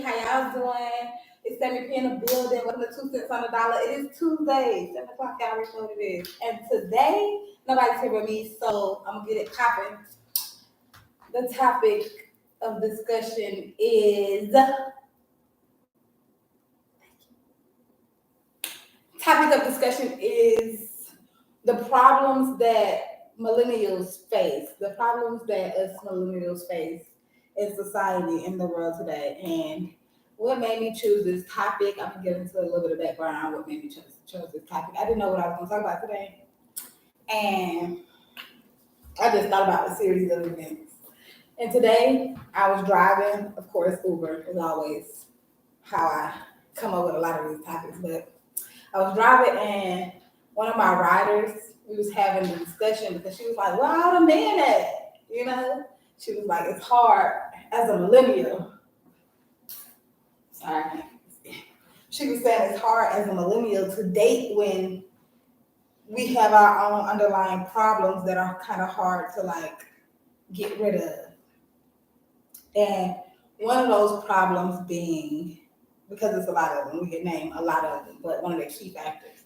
everybody. How y'all doing? It's 7 p in the building. Welcome to 2 cents on the dollar. It is Tuesday, 7 o'clock. Y'all already know what it is. And today, nobody's here but me, so I'm gonna get it popping. The topic of discussion is the problems that millennials face, the problems that us millennials face in society in the world today. And what made me choose this topic, I'm gonna get into a little bit of background, what made me choose this topic. I didn't know what I was gonna talk about today. And I just thought about a series of events. And today I was driving, of course, Uber is always how I come up with a lot of these topics, but I was driving and one of my riders, we was having a discussion because she was like, "Where all the men at?" You know? She was like, "It's hard as a millennial." Sorry. She was saying it's hard as a millennial to date when we have our own underlying problems that are kind of hard to like get rid of. And one of those problems being, because it's a lot of them, we can name a lot of them, but one of the key factors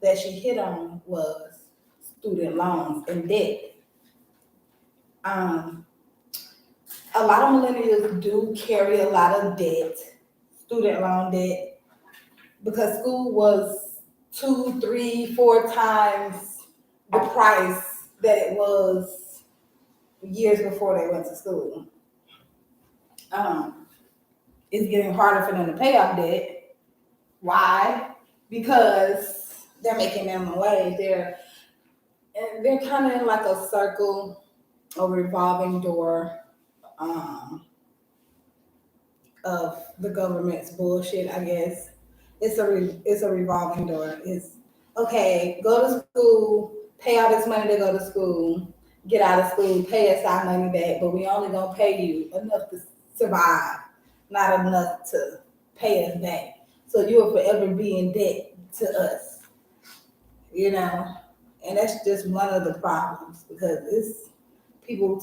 that she hit on was student loans and debt. A lot of millennials do carry a lot of debt, student loan debt, because school was 2, 3, 4 times the price that it was years before they went to school. It's getting harder for them to pay off debt. Why? Because they're making minimum wage. They're kind of in like a circle, a revolving door of the government's bullshit. I guess it's a revolving door. It's okay. Go to school, pay all this money to go to school, get out of school, pay us our money back, but we only gonna pay you enough to survive, not enough to pay us back. So you will forever be in debt to us, you know. And that's just one of the problems because it's people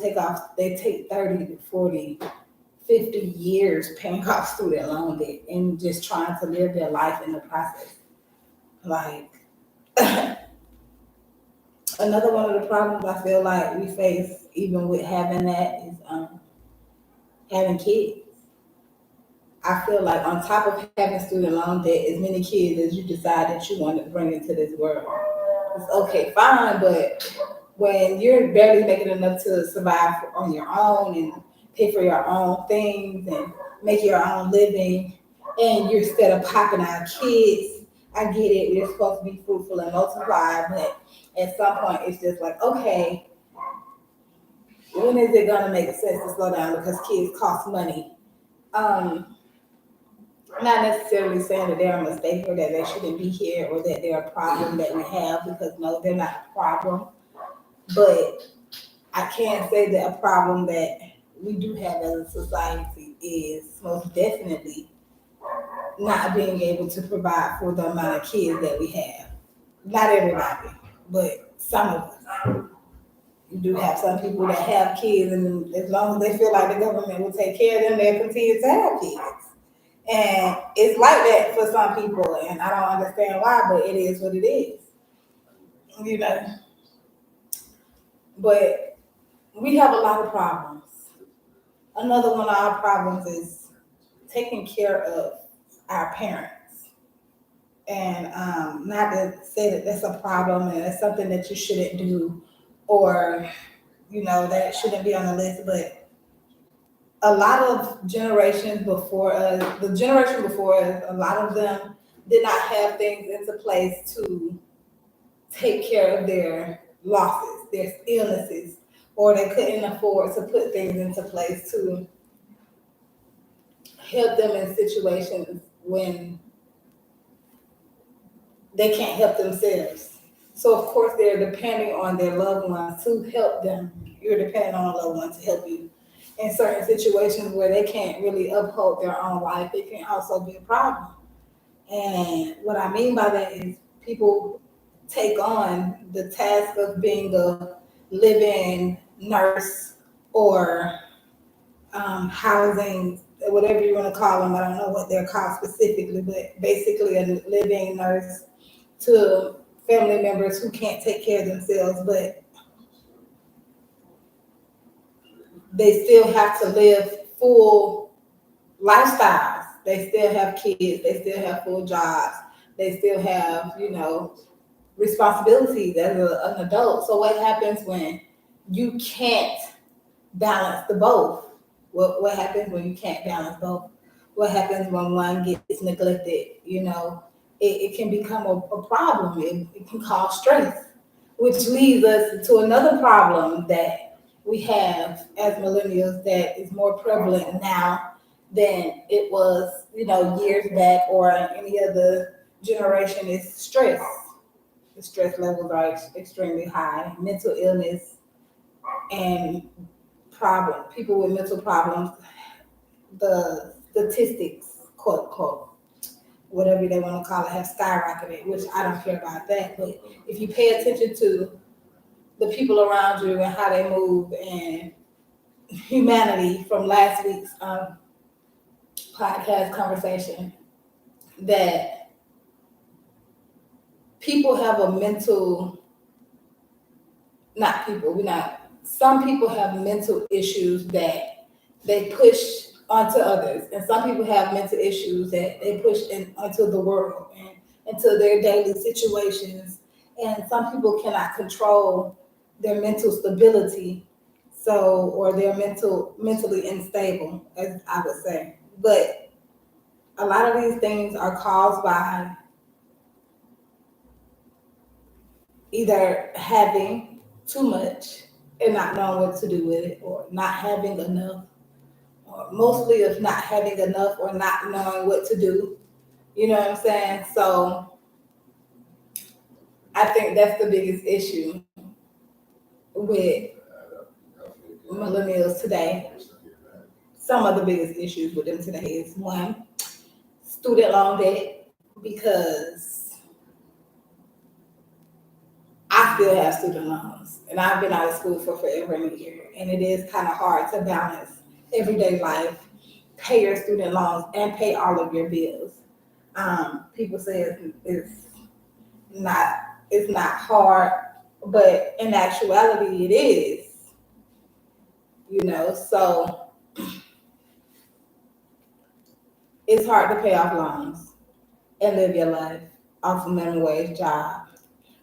they take 30 to 40, 50 years paying off student loan debt and just trying to live their life in the process. Like another one of the problems I feel like we face even with having that is having kids. I feel like on top of having student loan debt, as many kids as you decide that you want to bring into this world, it's okay, fine, but when you're barely making enough to survive on your own and pay for your own things and make your own living, and you're instead of popping out kids, I get it, we're supposed to be fruitful and multiply, but at some point it's just like, okay, when is it gonna make sense to slow down because kids cost money? Not necessarily saying that they're a mistake or that they shouldn't be here or that they're a problem that we have, because no, they're not a problem. But I can say that a problem that we do have as a society is most definitely not being able to provide for the amount of kids that we have. Not everybody, but some of us. You do have some people that have kids, and as long as they feel like the government will take care of them, they'll continue to have kids. And it's like that for some people, and I don't understand why, but it is what it is. You know. But we have a lot of problems. Another one of our problems is taking care of our parents. And not to say that that's a problem and that's something that you shouldn't do, or, you know, that shouldn't be on the list, but a lot of generations before us, the generation before us, a lot of them did not have things into place to take care of their losses, their illnesses, or they couldn't afford to put things into place to help them in situations when they can't help themselves. So of course they're depending on their loved ones to help them. You're depending on a loved one to help you in certain situations where they can't really uphold their own life. It can also be a problem. And what I mean by that is people take on the task of being a living nurse or housing, whatever you want to call them. I don't know what they're called specifically, but basically a living nurse to family members who can't take care of themselves, but they still have to live full lifestyles. They still have kids. They still have full jobs. They still have, responsibilities as an adult. So what happens when you can't balance the both? What happens when you can't balance both? What happens when one gets neglected? It can become a problem. It can cause stress, which leads us to another problem that we have as millennials that is more prevalent now than it was, years back or any other generation is stress. The stress levels are extremely high. Mental illness and people with mental problems, the statistics, quote unquote, whatever they want to call it, have skyrocketed, which I don't care about that. But if you pay attention to the people around you and how they move and humanity from last week's podcast conversation, that people have a mental, not people, we're not, some people have mental issues that they push onto others, and some people have mental issues that they push onto the world and into their daily situations. And some people cannot control their mental stability, or they're mentally unstable, as I would say. But a lot of these things are caused by either having too much and not knowing what to do with it, or not having enough, or mostly of not having enough or not knowing what to do. You know what I'm saying? So I think that's the biggest issue with millennials today. Some of the biggest issues with them today is one, student loan debt, because I still have student loans and I've been out of school for forever and a year. And it is kind of hard to balance everyday life, pay your student loans, and pay all of your bills. People say not it's not hard, but in actuality it is. So it's hard to pay off loans and live your life off a minimum wage job.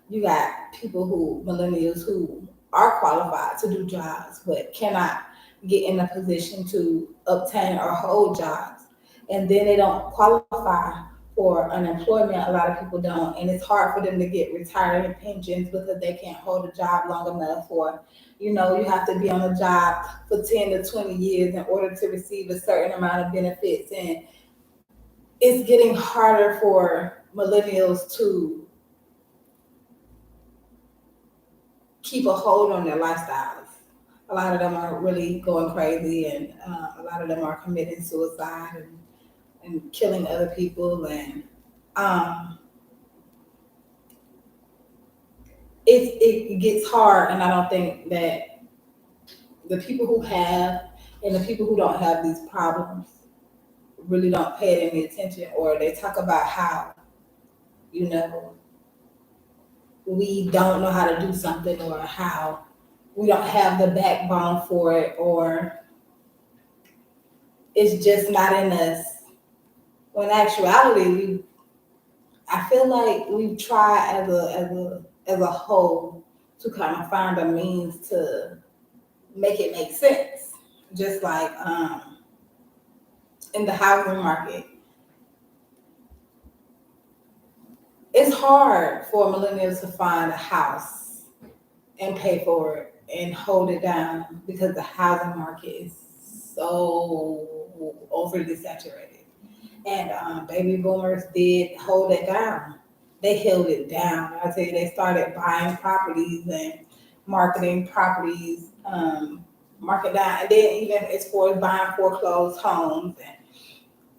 You got millennials who are qualified to do jobs, but cannot get in a position to obtain or hold jobs. And then they don't qualify for unemployment. A lot of people don't. And it's hard for them to get retirement pensions because they can't hold a job long enough, or, you have to be on a job for 10 to 20 years in order to receive a certain amount of benefits. And it's getting harder for millennials to keep a hold on their lifestyles. A lot of them are really going crazy, and a lot of them are committing suicide and killing other people. And it gets hard, and I don't think that the people who have and the people who don't have these problems really don't pay it any attention, or they talk about how, we don't know how to do something, or how we don't have the backbone for it, or it's just not in us. When in actuality, I feel like we try as a whole to kind of find a means to make it make sense. Just like in the housing market, it's hard for millennials to find a house and pay for it and hold it down because the housing market is so overly saturated. And baby boomers did hold it down. They held it down. I tell you, they started buying properties and marketing properties, market down, and then even as far as buying foreclosed homes and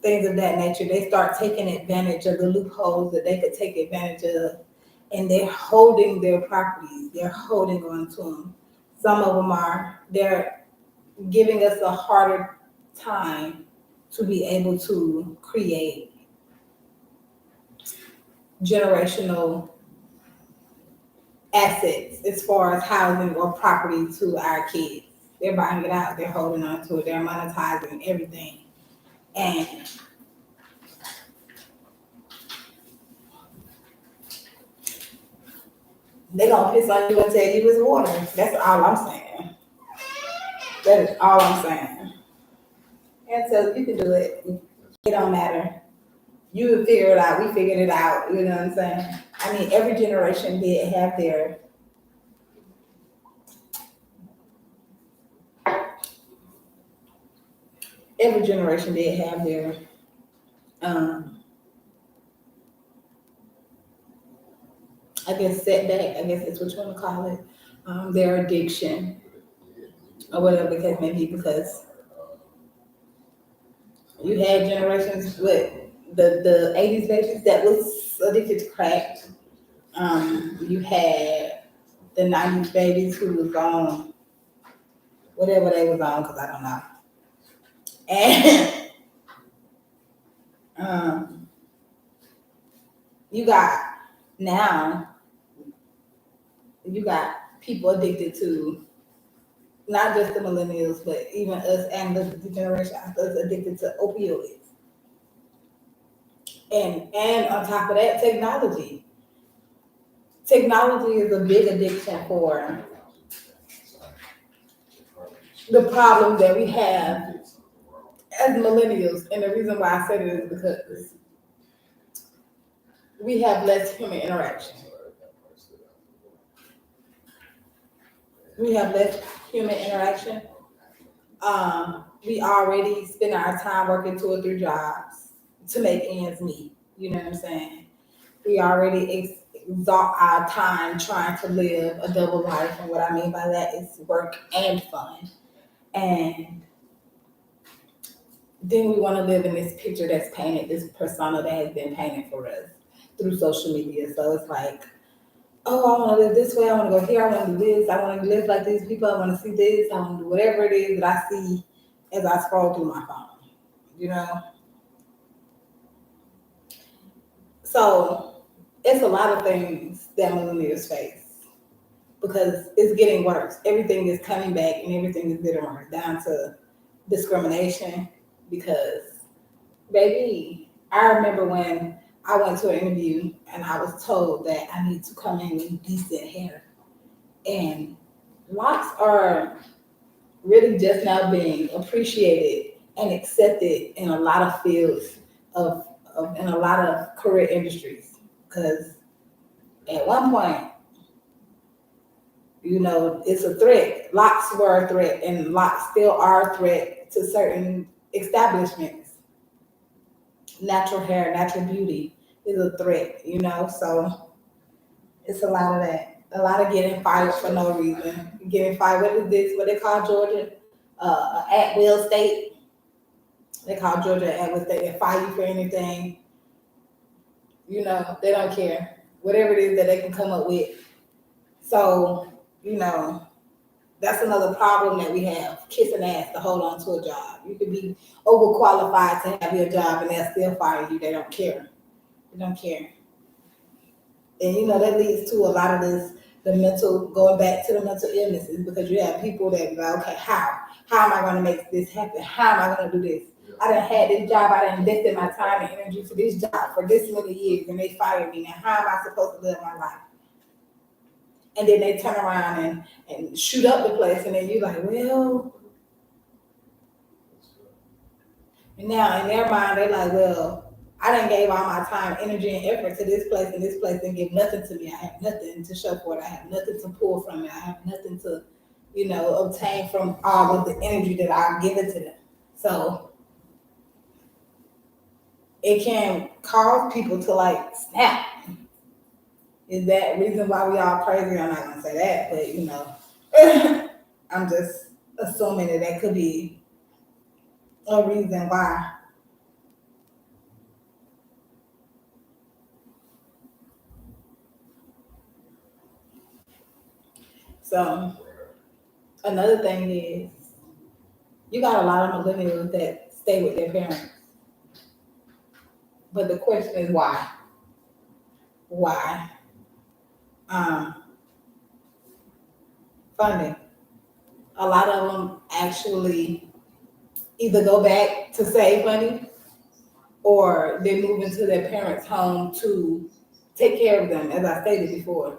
things of that nature, they start taking advantage of the loopholes that they could take advantage of, and they're holding their properties. They're holding on to them. Some of them they're giving us a harder time to be able to create generational assets as far as housing or property to our kids. They're buying it out, they're holding on to it, they're monetizing everything. And they're gonna piss on you and tell you it's water. That's all I'm saying. That is all I'm saying. And so you can do it. It don't matter. You would figure it out. We figured it out. You know what I'm saying? I mean, every generation did have every generation did have their um, I guess setback, I guess that's what you want to call it, their addiction or whatever the case may be, because you had generations with the 80s babies that was addicted to crack. You had the 90s babies who was on whatever they was on, because I don't know. And you got now, you got people addicted to not just the millennials, but even us and the generation after us addicted to opioids. And on top of that, technology. Technology is a big addiction for the problem that we have as millennials. And the reason why I said it is because we have less human interaction. We have less human interaction. We already spend our time working 2 or 3 jobs to make ends meet. You know what I'm saying? We already exhaust our time trying to live a double life. And what I mean by that is work and fun. And then we want to live in this picture that's painted, this persona that has been painted for us through social media. So it's like, oh, I want to live this way. I want to go here. I want to do this. I want to live like these people. I want to see this. I want to do whatever it is that I see as I scroll through my phone. You know? So it's a lot of things that millennials face because it's getting worse. Everything is coming back and everything is getting worse, down to discrimination. Because, baby, I remember when I went to an interview and I was told that I need to come in with decent hair. And locks are really just now being appreciated and accepted in a lot of fields of in a lot of career industries. Because at one point, you know, it's a threat. Locks were a threat, and locks still are a threat to certain establishments. Natural hair, natural beauty is a threat, you know. So it's a lot of that. A lot of getting fired for no reason. Getting fired. What is this? What they call Georgia? At will state. They call Georgia at will state. They fire you for anything. You know, they don't care. Whatever it is that they can come up with. So, you know, that's another problem that we have. Kissing ass to hold on to a job. You could be overqualified to have your job and they'll still fire you. They don't care. They don't care. And you know, that leads to a lot of this, the mental, going back to the mental illnesses, because you have people that go, okay, how? How am I going to make this happen? How am I going to do this? I done had this job, I done invested my time and energy for this job for this many years, and they fired me. Now, how am I supposed to live my life? And then they turn around and shoot up the place, and then you're like, well, and now in their mind, they're like, well, I done gave all my time, energy, and effort to this place, and this place didn't give nothing to me. I have nothing to show for it. I have nothing to pull from it. I have nothing to, you know, obtain from all of the energy that I've given to them. So it can cause people to like snap. Is that reason why we all crazy? I'm not gonna say that, but you know, I'm just assuming that could be a reason why. So another thing is you got a lot of millennials that's stay with their parents. But the question is why? Why? Um, Funding. A lot of them actually either go back to save money or they move into their parents' home to take care of them. As I stated before,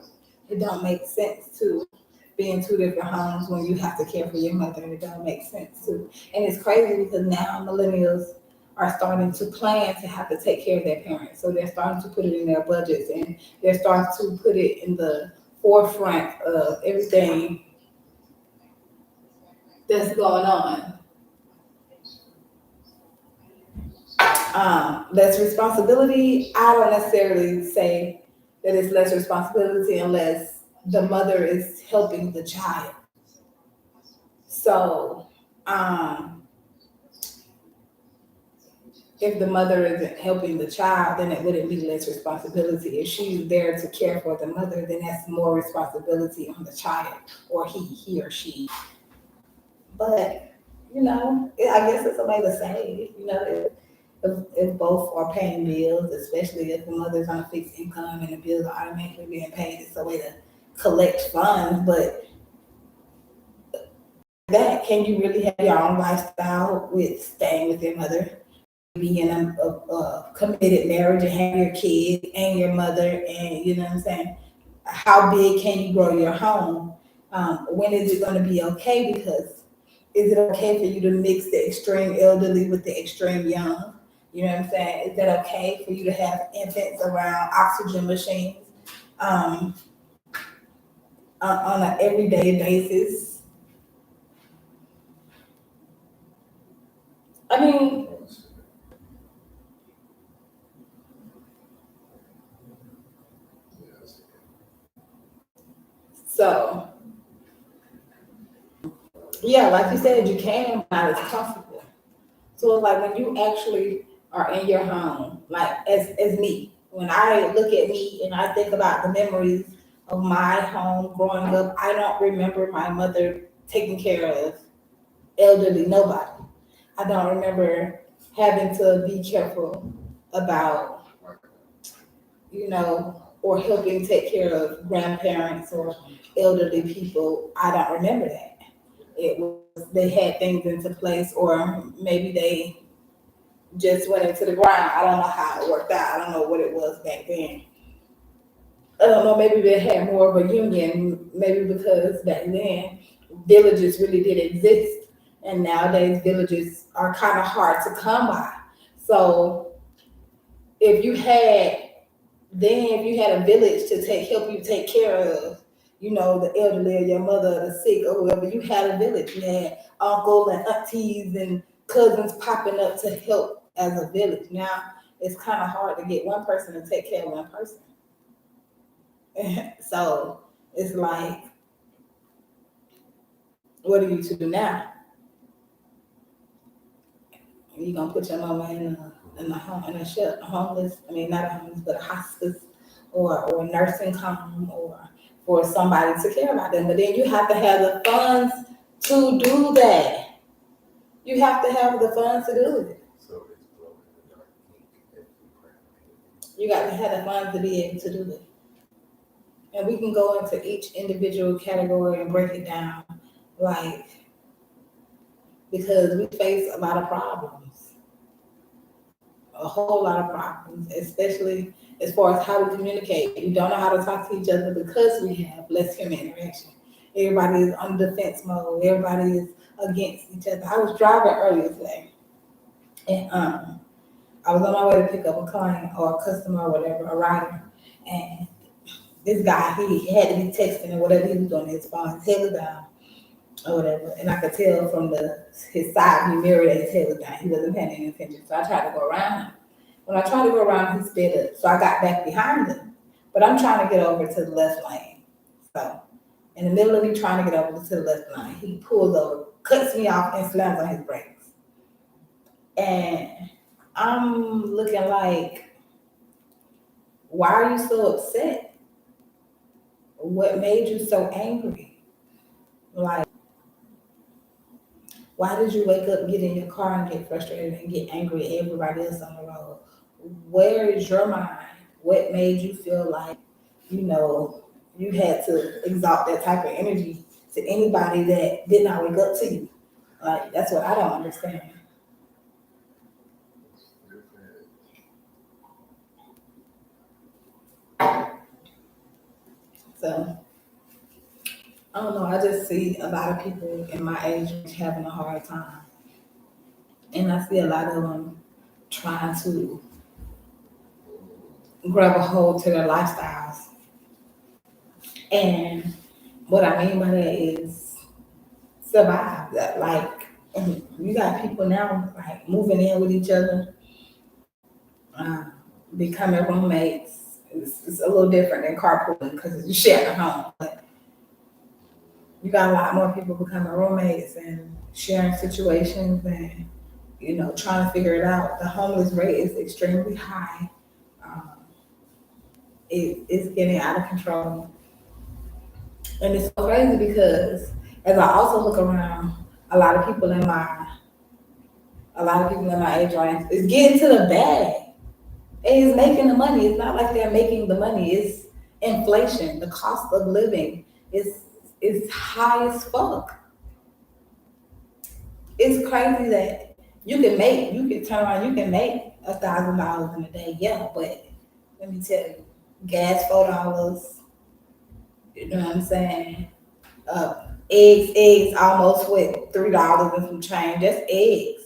it don't make sense to be in two different homes when you have to care for your mother. It don't make sense to. And it's crazy because now millennials are starting to plan to have to take care of their parents. So they're starting to put it in their budgets and they're starting to put it in the forefront of everything that's going on. Less responsibility. I don't necessarily say that it's less responsibility unless the mother is helping the child. So, if the mother isn't helping the child, then it wouldn't be less responsibility. If she's there to care for the mother, then that's more responsibility on the child or he or she. But I guess it's a way to say, if both are paying bills, especially if the mother's on a fixed income and the bills are automatically being paid, it's a way to collect funds. But that, can you really have your own lifestyle with staying with your mother? Be in a committed marriage and have your kids and your mother, and you know what I'm saying? How big can you grow your home? When is it going to be okay? Because is it okay for you to mix the extreme elderly with the extreme young? You know what I'm saying? Is that okay for you to have infants around oxygen machines um, on an everyday basis? I mean, so yeah, like you said, you can, but not as comfortable. So it's like when you actually are in your home, like as me, when I look at me and I think about the memories of my home growing up, I don't remember my mother taking care of elderly nobody. I don't remember having to be careful about, or helping take care of grandparents or elderly people. I don't remember that. It was they had things into place, or maybe they just went into the ground. I don't know how it worked out. I don't know what it was back then. I don't know. Maybe they had more of a union. Maybe because back then villages really did exist, and nowadays villages are kind of hard to come by. So if you had if you had a village to help you take care of, the elderly or your mother or the sick or whoever, you had a village. You had uncles and aunties and cousins popping up to help as a village. Now it's kind of hard to get one person to take care of one person. So it's like, what are you to do now? You gonna put your mama in a home, in a homeless? I mean, not a homeless, but a hospice or a nursing home, or for somebody to care about them. But then you have to have the funds to do that. You have to have the funds to do it. You got to have the funds to be able to do it. And we can go into each individual category and break it down, like, because we face a lot of problems, a whole lot of problems, especially as far as how we communicate. We don't know how to talk to each other because we have less human interaction. Everybody is on defense mode. Everybody is against each other. I was driving earlier today, and I was on my way to pick up a client or a customer or whatever, a rider, and this guy, he had to be texting or whatever he was doing, his phone, his head was down or whatever, and I could tell from his side view mirror that his head was down. He wasn't paying any attention, so I tried to go around him. When I tried to go around, he sped up, so I got back behind him. But I'm trying to get over to the left lane. So in the middle of me trying to get over to the left lane, he pulls over, cuts me off, and slams on his brakes. And I'm looking like, why are you so upset? What made you so angry? Like, Why did you wake up, get in your car, and get frustrated and get angry at everybody else on the road? Where is your mind? What made you feel like, you know, you had to exalt that type of energy to anybody that did not wake up to you? Like, that's what I don't understand. So I don't know. I just see a lot of people in my age range having a hard time, and I see a lot of them trying to grab a hold to their lifestyles. And what I mean by that is survive. That like you got people now like moving in with each other, uh, becoming roommates. It's a little different than carpooling because you share a home. But you got a lot more people becoming roommates and sharing situations and trying to figure it out. The homeless rate is extremely high. Um, it's getting out of control, and it's so crazy because as I also look around, a lot of people in my a lot of people in my age range is getting to the bag. Is making the money. It's not like they're making the money. It's inflation. The cost of living is high as fuck. It's crazy that you can turn around, you can make $1,000 in a day. Yeah, but let me tell you, gas $4. You know what I'm saying? Eggs almost with $3 and some change. That's eggs.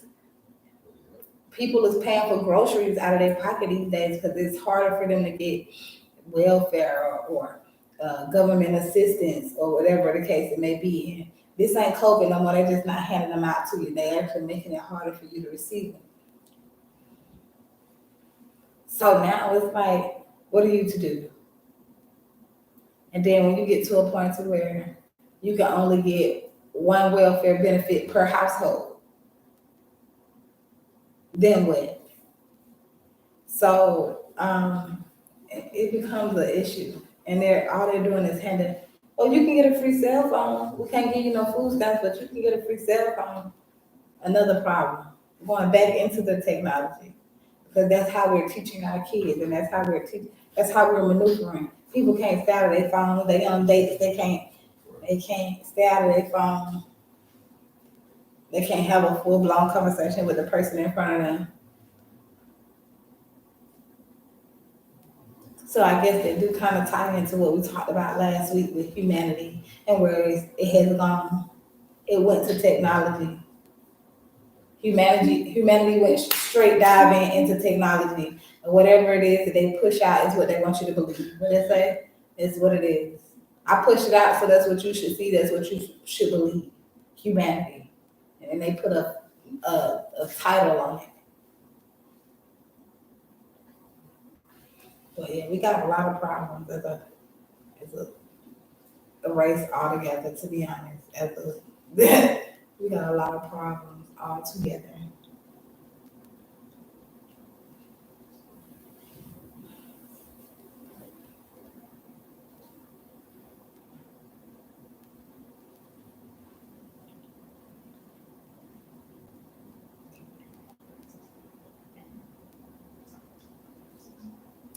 People is paying for groceries out of their pocket these days because it's harder for them to get welfare or government assistance or whatever the case it may be. And this ain't COVID no more. They're just not handing them out to you. They actually making it harder for you to receive them. So now it's like, what are you to do? And then when you get to a point to where you can only get one welfare benefit per household, then what? So it becomes an issue, and all they're doing is handing. Oh, you can get a free cell phone. We can't give you no food stamps, but you can get a free cell phone. Another problem. Going back into the technology because that's how we're teaching our kids, and that's how we're teaching. That's how we're maneuvering. People can't stay out of their phone. They on dates. They can't. They can't stay out of their phone. They can't have a full blown conversation with the person in front of them. So I guess they do kind of tie into what we talked about last week with humanity and where it has gone. It went to technology. Humanity went straight diving into technology. And whatever it is that they push out is what they want you to believe. What they say is what it is. I push it out, so that's what you should see. That's what you should believe. Humanity, and then they put a title on it. But yeah, we got a lot of problems as a race altogether. To be honest, we got a lot of problems altogether.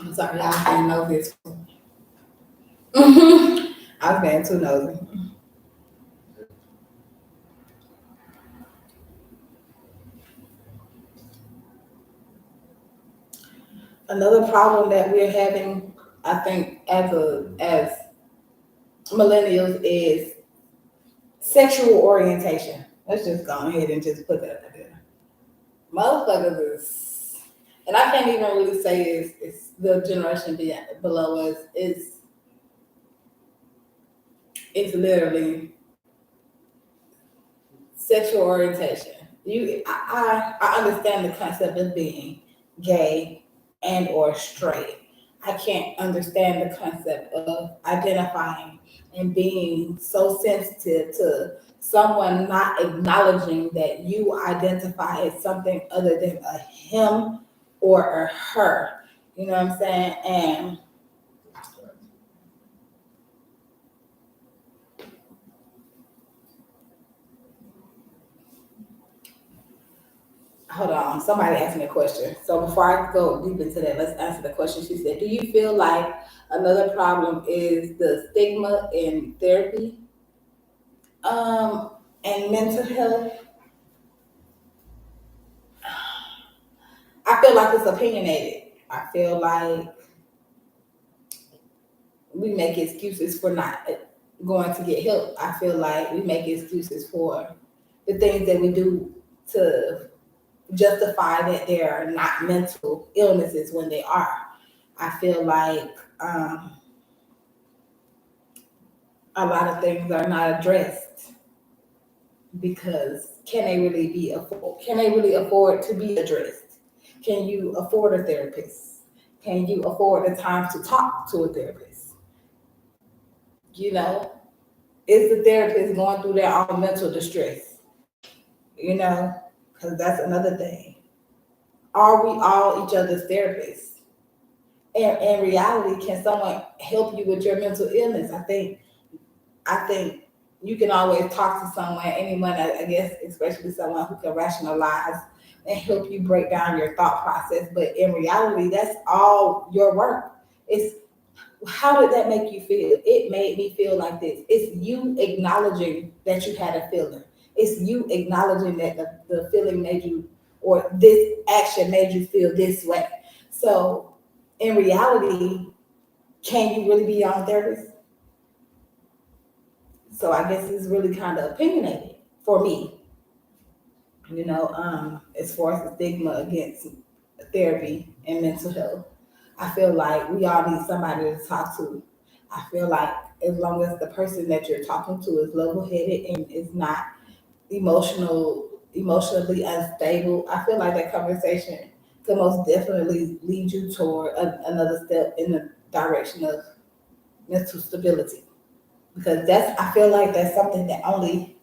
I'm sorry, I was being nosy. I was being too nosy. Another problem that we're having, I think, as millennials is sexual orientation. Let's just go ahead and just put that out there. Motherfuckers is, and I can't even really say it's the generation below us. It's literally sexual orientation. I understand the concept of being gay and or straight. I can't understand the concept of identifying and being so sensitive to someone not acknowledging that you identify as something other than a him or a her. You know what I'm saying? And Hold on, somebody asked me a question. So before I go deep into that, let's answer the question. She said, "Do you feel like another problem is the stigma in therapy and mental health?" I feel like it's opinionated. I feel like we make excuses for not going to get help. I feel like we make excuses for the things that we do to justify that there are not mental illnesses when they are. I feel like a lot of things are not addressed because can they really afford to be addressed? Can you afford a therapist? Can you afford the time to talk to a therapist? You know, is the therapist going through their own mental distress? You know, because that's another thing. Are we all each other's therapists? And in reality, can someone help you with your mental illness? I think you can always talk to someone, anyone, I guess, especially someone who can rationalize and help you break down your thought process. But in reality, that's all your work. It's how did that make you feel? It made me feel like this. It's you acknowledging that you had a feeling. It's you acknowledging that the feeling made you, or this action made you feel this way. So in reality, can you really be your own therapist? So I guess it's really kind of opinionated for me, as far as the stigma against therapy and mental health. I feel like we all need somebody to talk to. I feel like as long as the person that you're talking to is level headed and is not emotionally unstable, I feel like that conversation could most definitely lead you toward another step in the direction of mental stability. Because I feel like that's something that only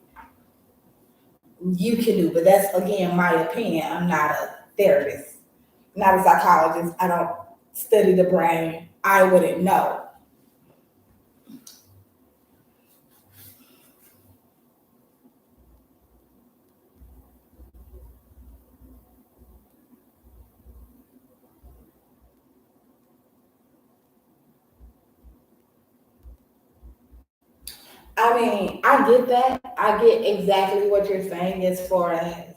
you can do. But that's again my opinion. I'm not a therapist, not a psychologist. I don't study the brain. I wouldn't know. I mean, I get that. I get exactly what you're saying as far as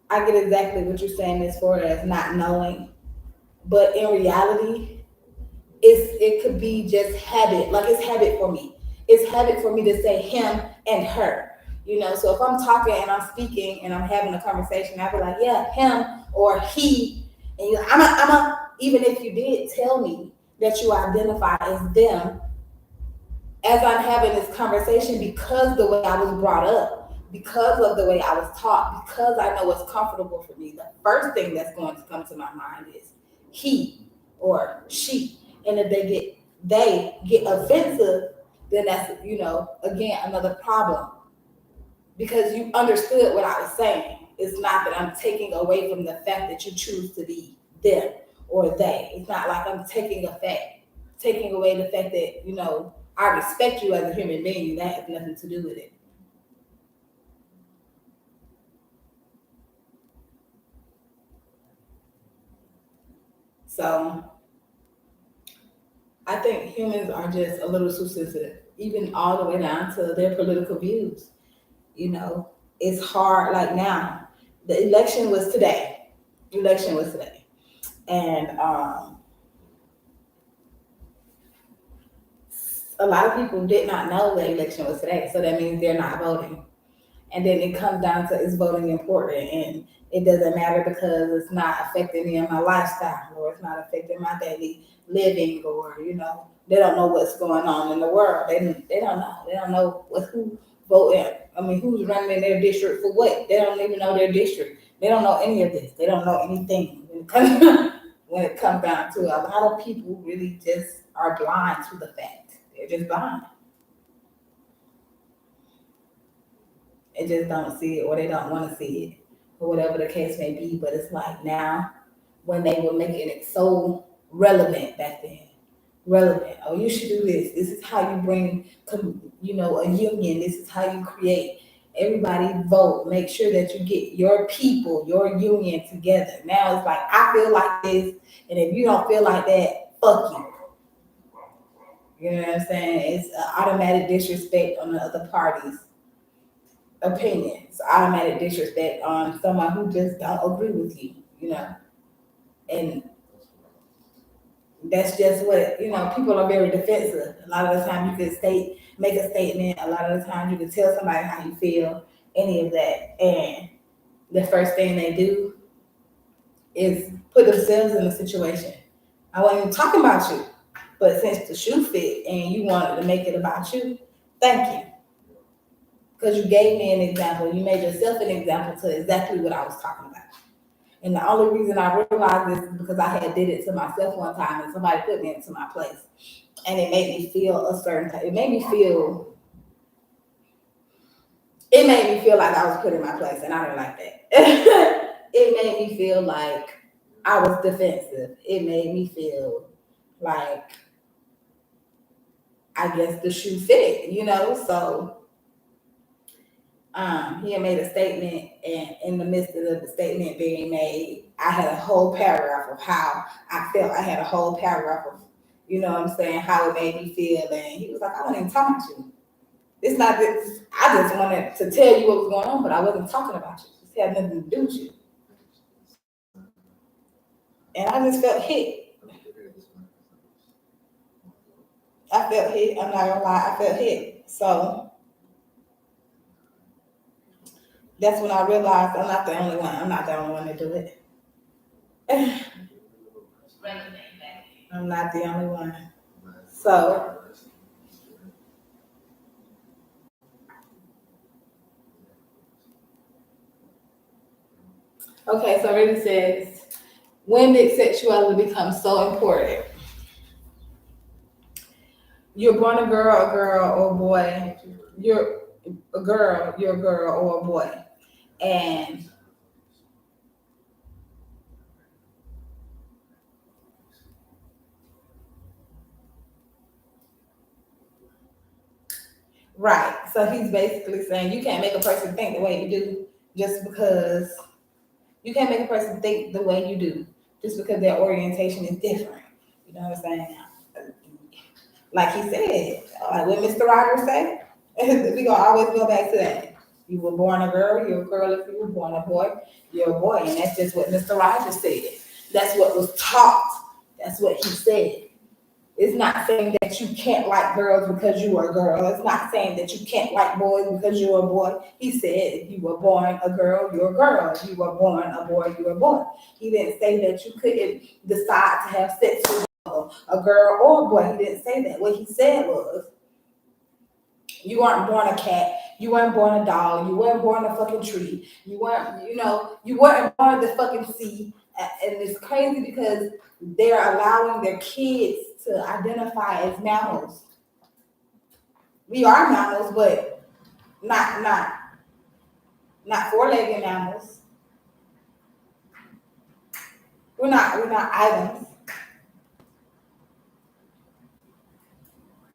I get exactly what you're saying as far as not knowing. But in reality, it could be just habit. Like it's habit for me. It's habit for me to say him and her. So if I'm talking and I'm speaking and I'm having a conversation, I'll be like, yeah, him or he. And even if you did tell me that you identify as them, as I'm having this conversation, because the way I was brought up, because of the way I was taught, because I know what's comfortable for me, the first thing that's going to come to my mind is he or she. And if they get offensive, then that's again another problem because you understood what I was saying. It's not that I'm taking away from the fact that you choose to be them or they. It's not like I'm taking away the fact that, I respect you as a human being. That has nothing to do with it. So I think humans are just a little too sensitive, even all the way down to their political views. You know, it's hard. Like now, the election was today. Election was today, and a lot of people did not know the election was today. So that means they're not voting. And then it comes down to is voting important, and it doesn't matter because it's not affecting me in my lifestyle, or it's not affecting my daily living, or they don't know what's going on in the world. They don't know who voting. I mean, who's running in their district for what? They don't even know their district. They don't know any of this. They don't know anything when it comes down to it. A lot of people really just are blind to the fact. They're just blind. They just don't see it or they don't want to see it or whatever the case may be. But it's like now when they were making it so relevant back then. Relevant. Oh, you should do this. This is how you bring, a union. This is how you create. Everybody vote. Make sure that you get your people, your union together. Now it's like, I feel like this, and if you don't feel like that, fuck you. You know what I'm saying? It's an automatic disrespect on the other party's opinion. It's automatic disrespect on someone who just don't agree with you, you know. And that's just what, people are very defensive. A lot of the time you can make a statement. A lot of the time you can tell somebody how you feel, any of that. And the first thing they do is put themselves in a situation. I wasn't even talking about you, but since the shoe fit and you wanted to make it about you, thank you. Because you gave me an example. You made yourself an example to exactly what I was talking about. And the only reason I realized this is because I had did it to myself one time and somebody put me into my place. And it made me feel a certain type. It made me feel like I was put in my place, and I didn't like that. It made me feel like I was defensive. It made me feel like, I guess the shoe fit, so he had made a statement, and in the midst of the statement being made, I had a whole paragraph of how I felt. I had a whole paragraph of, what I'm saying, how it made me feel. And he was like, I wasn't even talking to you. It's not that I just wanted to tell you what was going on, but I wasn't talking about you. It had nothing to do with you. And I just felt hit. I felt hit. I'm not gonna lie, I felt hit. So that's when I realized I'm not the only one. I'm not the only one to do it. I'm not the only one. So, okay, so it says, when did sexuality become so important? You're born a girl, or a boy. You're you're a girl or a boy. And right. So he's basically saying you can't make a person think the way you do just because you can't make a person think the way you do just because their orientation is different. You know what I'm saying? Like he said, like what Mr. Rogers said, we gonna always go back to that. You were born a girl, you're a girl. If you were born a boy, you're a boy. And that's just what Mr. Rogers said. That's what was taught. That's what he said. It's not saying that you can't like girls because you are a girl. It's not saying that you can't like boys because you're a boy. He said if you were born a girl, you're a girl. If you were born a boy, you're a boy. He didn't say that you couldn't decide to have sex with a girl or a boy. He didn't say that. What he said was, you weren't born a cat. You weren't born a doll. You weren't born a fucking tree. You weren't born the fucking sea. And it's crazy because they're allowing their kids to identify as mammals. We are mammals, but not four-legged mammals. We're not items.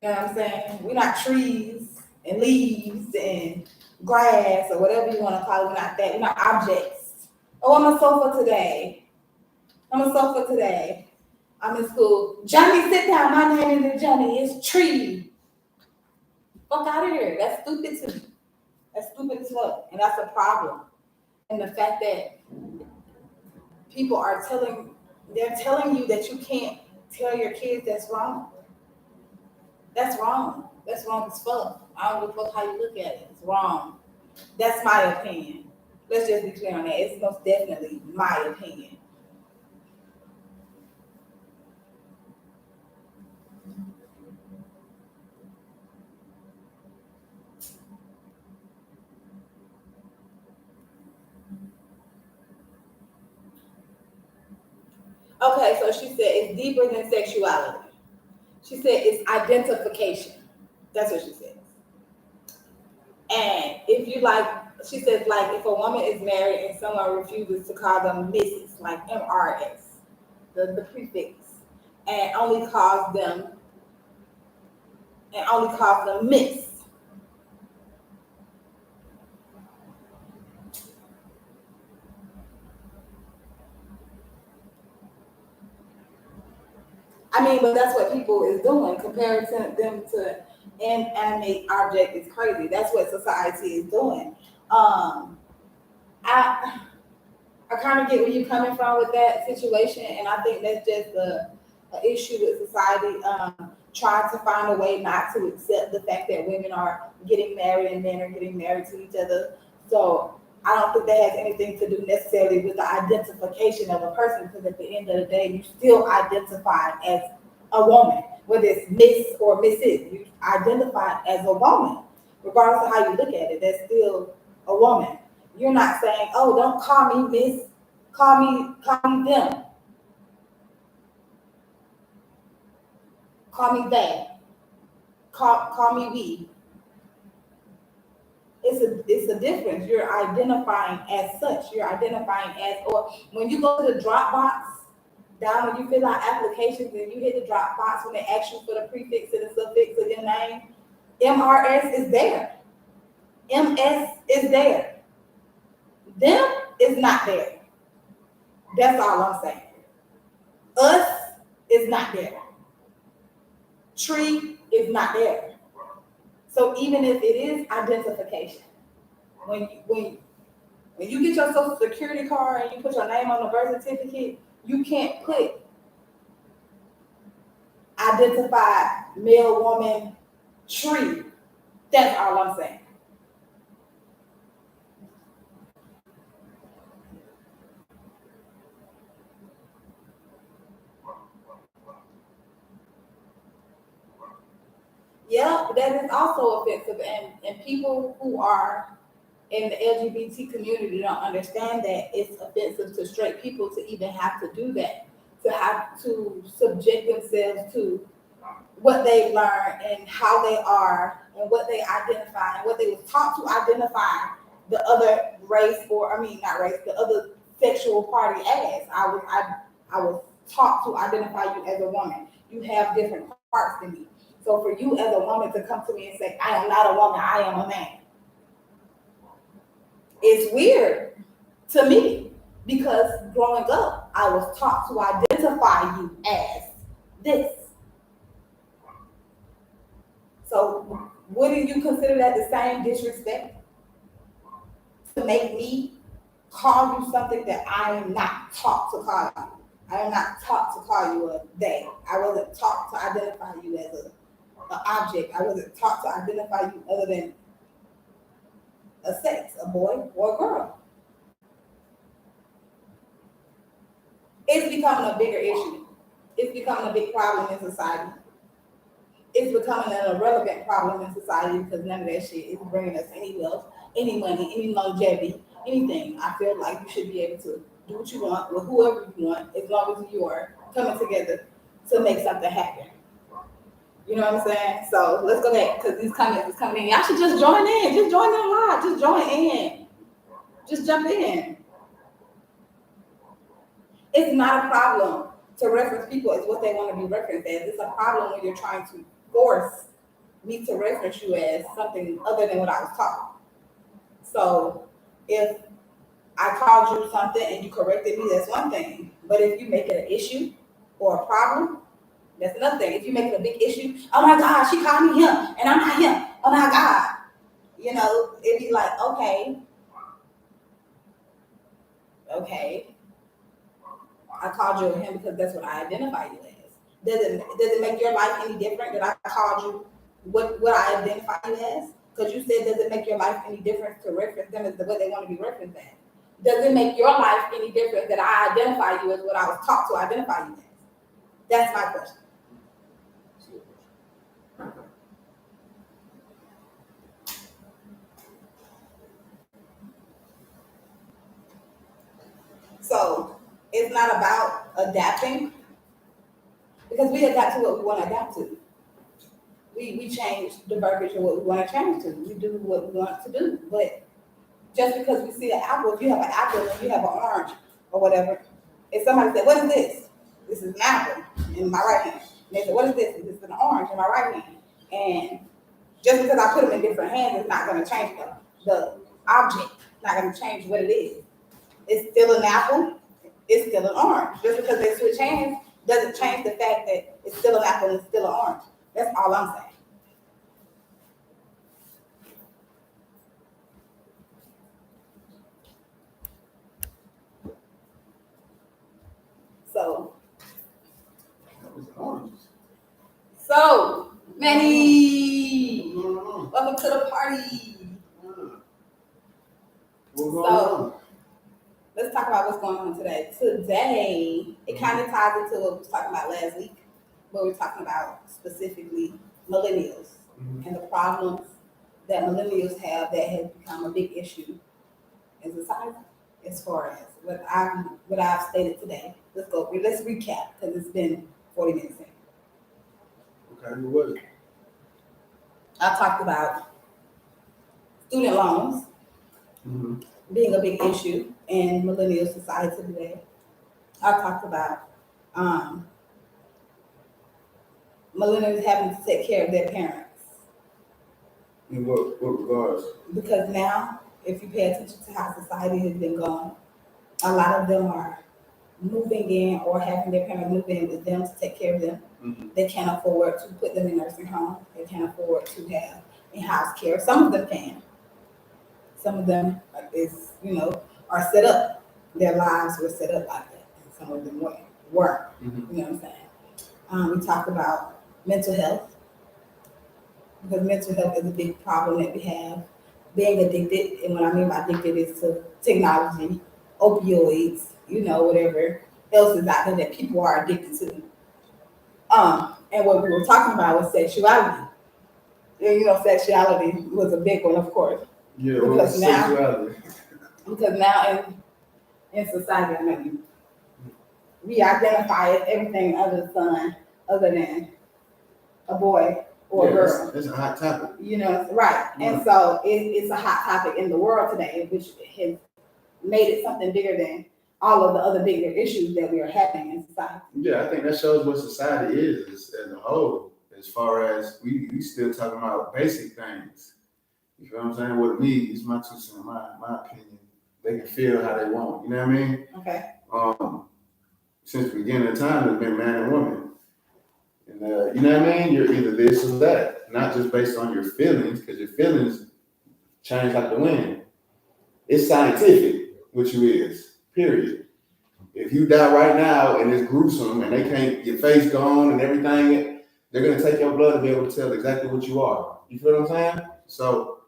You know what I'm saying? We're not trees and leaves and grass or whatever you want to call it. We're not that. We're not objects. Oh, I'm a sofa today. I'm in school. Johnny, sit down. My name isn't Johnny. It's Tree. Fuck out of here. That's stupid to me. That's stupid as fuck. And that's a problem. And the fact that people they're telling you that you can't tell your kids that's wrong. That's wrong. That's wrong as fuck. I don't give a fuck how you look at it. It's wrong. That's my opinion. Let's just be clear on that. It's most definitely my opinion. Okay, so she said it's deeper than sexuality. She said it's identification. That's what she said. And if you like, she says, like, if a woman is married and someone refuses to call them Mrs., like MRS, the prefix, and only calls them Miss, I mean, but that's what people is doing. Comparing them to inanimate object is crazy. That's what society is doing. I I kind of get where you're coming from with that situation, and I think that's just a issue with society trying to find a way not to accept the fact that women are getting married and men are getting married to each other. So I don't think that has anything to do necessarily with the identification of a person, because at the end of the day, you still identify as a woman, whether it's Miss or Mrs. You identify as a woman, regardless of how you look at it. That's still a woman. You're not saying, "Oh, don't call me Miss, call me them, call me they, call me we." It's a difference. You're identifying as such. You're identifying as, or when you go to the drop box, down when you fill out applications and you hit the drop box when they ask you for the prefix and the suffix of your name, MRS is there. MS is there. Them is not there. That's all I'm saying. Us is not there. Tree is not there. So even if it is identification, when you get your social security card and you put your name on the birth certificate, you can't put identified male, woman, tree. That's all I'm saying. Yeah, that is also offensive, and people who are in the LGBT community don't understand that it's offensive to straight people to even have to do that, to have to subject themselves to what they learn and how they are and what they identify and what they was taught to identify the other race, or I mean not race, the other sexual party as. I was taught to identify you as a woman. You have different parts than me. So for you as a woman to come to me and say, "I am not a woman, I am a man," it's weird to me, because growing up, I was taught to identify you as this. So wouldn't you consider that the same disrespect to make me call you something that I am not taught to call you? I am not taught to call you a they. I wasn't taught to identify you as an object. I wasn't taught to identify you other than a sex, a boy or a girl. It's becoming a bigger issue. It's becoming a big problem in society. It's becoming an irrelevant problem in society, because none of that shit is bringing us any wealth, any money, any longevity, anything. I feel like you should be able to do what you want with whoever you want, as long as you are coming together to make something happen. You know what I'm saying? So let's go back, because these comments is coming in. Y'all should just join in. Just join in live. Just join in. Just jump in. It's not a problem to reference people as what they want to be referenced as. It's a problem when you're trying to force me to reference you as something other than what I was taught. So if I called you something and you corrected me, that's one thing. But if you make it an issue or a problem, that's another thing. If you make it a big issue, "Oh my God, she called me him and I'm not him. Oh my God." It'd be like, okay, I called you him because that's what I identify you as. Does it make your life any different that I called you what I identify you as? Because you said, does it make your life any different to reference them as what they want to be referenced as? Does it make your life any different that I identify you as what I was taught to identify you as? That's my question. So it's not about adapting, because we adapt to what we want to adapt to. We change the verbiage of what we want to change to. We do what we want to do. But just because we see an apple, if you have an apple and you have an orange or whatever, if somebody said, "What is this?" This is an apple in my right hand. And they said, "What is this?" This is an orange in my right hand. And just because I put them in different hands, it's not going to change the object. It's not going to change what it is. It's still an apple. It's still an orange. Just because they switch hands doesn't change the fact that it's still an apple and it's still an orange. That's all I'm saying. So, Manny, welcome to the party. So, let's talk about what's going on today. Today, it kind of ties into what we were talking about last week, but we're talking about specifically millennials and the problems that millennials have that has become a big issue in society as far as what I've stated today. Let's recap because it's been 40 minutes in. Okay, what was it? I talked about student loans being a big issue in millennial society today. I talked about millennials having to take care of their parents. In what regards? Because now, if you pay attention to how society has been going, a lot of them are moving in or having their parents move in with them to take care of them. They can't afford to put them in nursing home. They can't afford to have in-house care. Some of them can. Some of them are set up. Their lives were set up like that. And some of them weren't. You know what I'm saying? We talked about mental health. Because mental health is a big problem that we have. Being addicted, and what I mean by addicted is to technology, opioids, whatever else is out there that people are addicted to. And what we were talking about was sexuality. Sexuality was a big one, of course. Yeah, because sexuality. Because now in society, we identify as everything under the sun other than a boy or a girl. It's a hot topic. Right. And so it's a hot topic in the world today, which has made it something bigger than all of the other bigger issues that we are having in society. Yeah, I think that shows what society is as a whole, as far as we still talking about basic things. You feel what I'm saying? What me is my 2 cents, my opinion. They can feel how they want. You know what I mean? Okay. Since the beginning of time, it's been man and woman. And you know what I mean? You're either this or that, not just based on your feelings, because your feelings change like the wind. It's scientific, what you is, period. If you die right now and it's gruesome and they can't, your face gone and everything, they're going to take your blood to be able to tell exactly what you are. You feel what I'm saying? So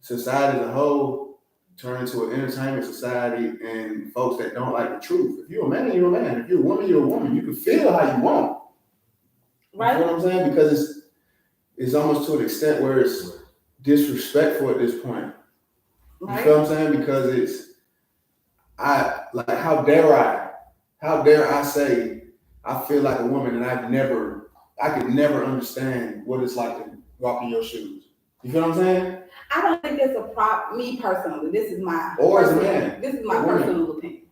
society as a whole turned into an entertainment society and folks that don't like the truth. If you're a man, you're a man. If you're a woman, you're a woman. You can feel how you want. Right. You know what I'm saying? Because it's almost to an extent where it's disrespectful at this point. Right. You feel what I'm saying? Because how dare I say I feel like a woman and I could never understand what it's like to walk in your shoes. You feel what I'm saying? I don't think it's a problem. Me personally, this is my personal opinion.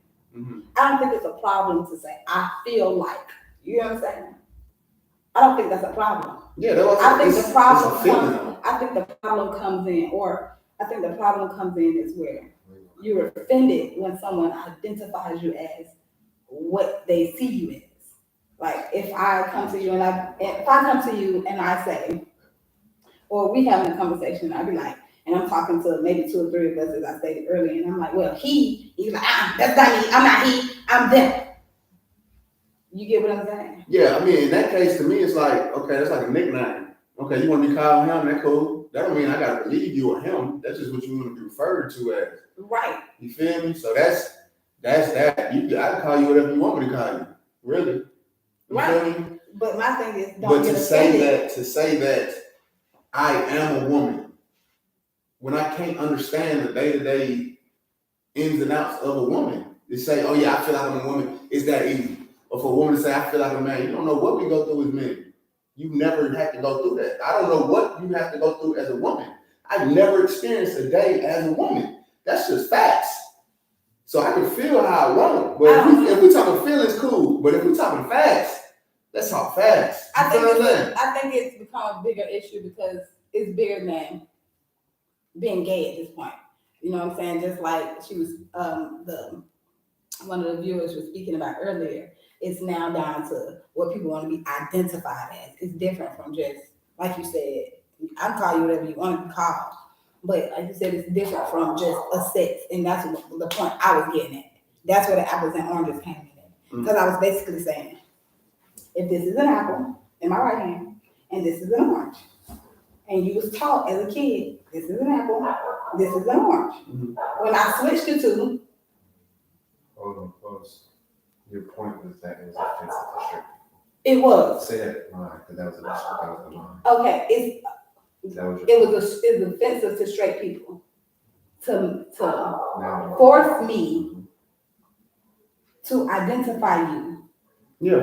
I don't think it's a problem to say I feel like. You know what I'm saying? I don't think that's a problem. Yeah, I think the problem comes in is where you're offended when someone identifies you as what they see you as. Like if I come to you and I say, or we having a conversation, I'd be like, and I'm talking to maybe 2 or 3 of us as I stated earlier, and I'm like, well, he's like, that's not me, I'm not he, I'm them. You get what I'm saying? Yeah, I mean, in that case, to me, it's like, okay, that's like a nickname. Okay, you want to be called him, that's cool. That don't mean I gotta believe you or him. That's just what you want to be referred to as. Right. You feel me? So that's that. I can call you whatever you want me to call you. Really. You right. Feel me? But my thing is, to say that I am a woman when I can't understand the day-to-day ins and outs of a woman. To say, oh yeah, I feel like I'm a woman, it's that easy. Or for a woman to say, I feel like a man, you don't know what we go through as men. You never have to go through that. I don't know what you have to go through as a woman. I've never experienced a day as a woman. That's just facts. So I can feel how I want. But if we talking feelings, cool. But if we talking facts, let's talk facts. I think it's become a bigger issue because it's bigger than being gay at this point. You know what I'm saying? Just like she was, one of the viewers was speaking about earlier, it's now down to what people want to be identified as. It's different from just, like you said, I can call you whatever you want to be called. But like you said, it's different from just a sex. And that's the point I was getting at. That's where the apples and oranges came in. Because I was basically saying, if this is an apple in my right hand, and this is an orange, and you was taught as a kid, this is an apple, this is an orange. When I switched the two, Hold on, close. Your point was that it was offensive to straight people. it was. Say that line, because that was the line. Okay, it was offensive to straight people to force me to identify you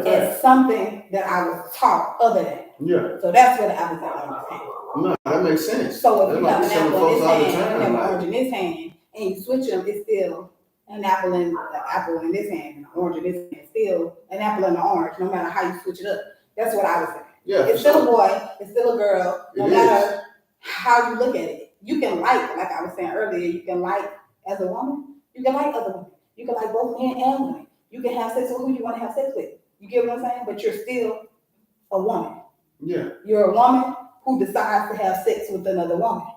as something that I was taught other than. Yeah. So that's where the apples and oranges came. No, that makes sense. So if you have an apple in this hand, time, and an orange in this hand, and you switch them, it's still an apple in this hand, and an orange in this hand, still an apple and an orange, no matter how you switch it up. That's what I was saying. Yeah, it's still a boy, it's still a girl, no matter how you look at it. You can like I was saying earlier, you can like as a woman, you can like other women. You can like both men and women. You can have sex with who you want to have sex with. You get what I'm saying? But you're still a woman. Yeah. You're a woman who decides to have sex with another woman.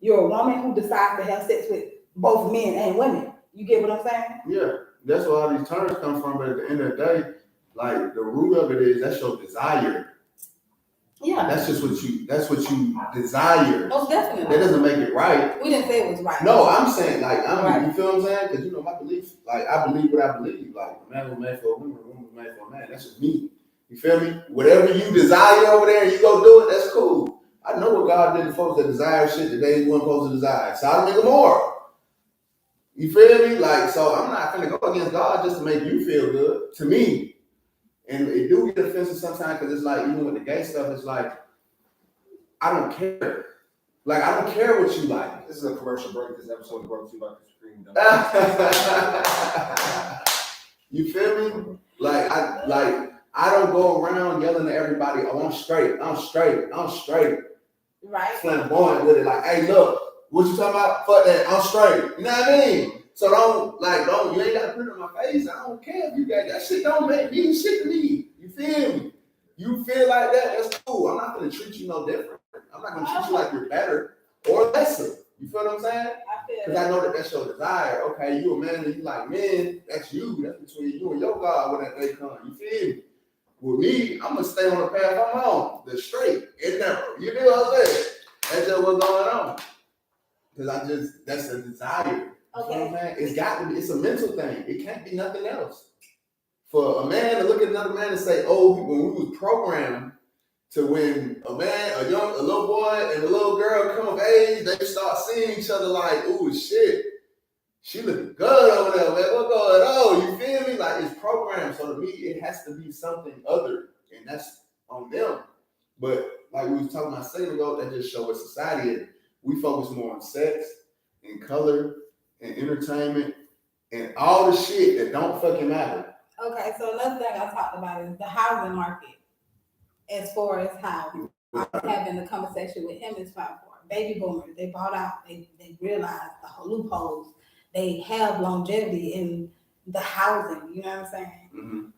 You're a woman who decides to have sex with both men and women. You get what I'm saying? Yeah. That's where all these terms come from. But at the end of the day, like the root of it is that's your desire. Yeah. That's what you desire. Most definitely. That doesn't make it right. We didn't say it was right. No, I'm saying you feel what I'm saying? Because my belief, I believe what I believe. Like a man was made for a woman was made for a man. That's just me. You feel me? Whatever you desire over there and you go do it, that's cool. I know what God did to folks that desire shit that they weren't supposed to desire. Sodom and Gomorrah. You feel me? So I'm not gonna go against God just to make you feel good. To me. And it do get offensive sometimes because it's like, even with the gay stuff, it's like, I don't care. I don't care what you like. This is a commercial break. This episode is brought to you by Supreme. You feel me? I don't go around yelling at everybody, oh, I'm straight. Right. Flamboyant with it. Hey, look, what you talking about? Fuck that. I'm straight. You know what I mean? So you ain't got to put it on my face. I don't care if you got that shit. Don't make me shit to me. You feel me? You feel like that? That's cool. I'm not going to treat you no different. I'm not going to treat you like you're better or lesser. You feel what I'm saying? Because I know that that's your desire. Okay, you a man and you like men. That's you. That's between you and your God when that day comes. You feel me? With me, I'm going to stay on the path I'm on. The straight and narrow. You know what I'm saying? That's just what's going on. Because that's a desire. Okay. You know what I'm saying? It's got to be, it's a mental thing. It can't be nothing else. For a man to look at another man and say, oh, when we was programmed to when a little boy and a little girl come of age, they start seeing each other like, ooh, shit, she looking good over there, man. What's going on? You feel me? It's programmed. So to me, it has to be something other, and that's on them. But like we was talking about a second ago, that just show what society is. We focus more on sex and color and entertainment and all the shit that don't fucking matter. Okay, so another thing I talked about is the housing market. As far as how I was having the conversation with him is for baby boomers. They bought out, they realized the loopholes. They have longevity in the housing, you know what I'm saying? Mm-hmm.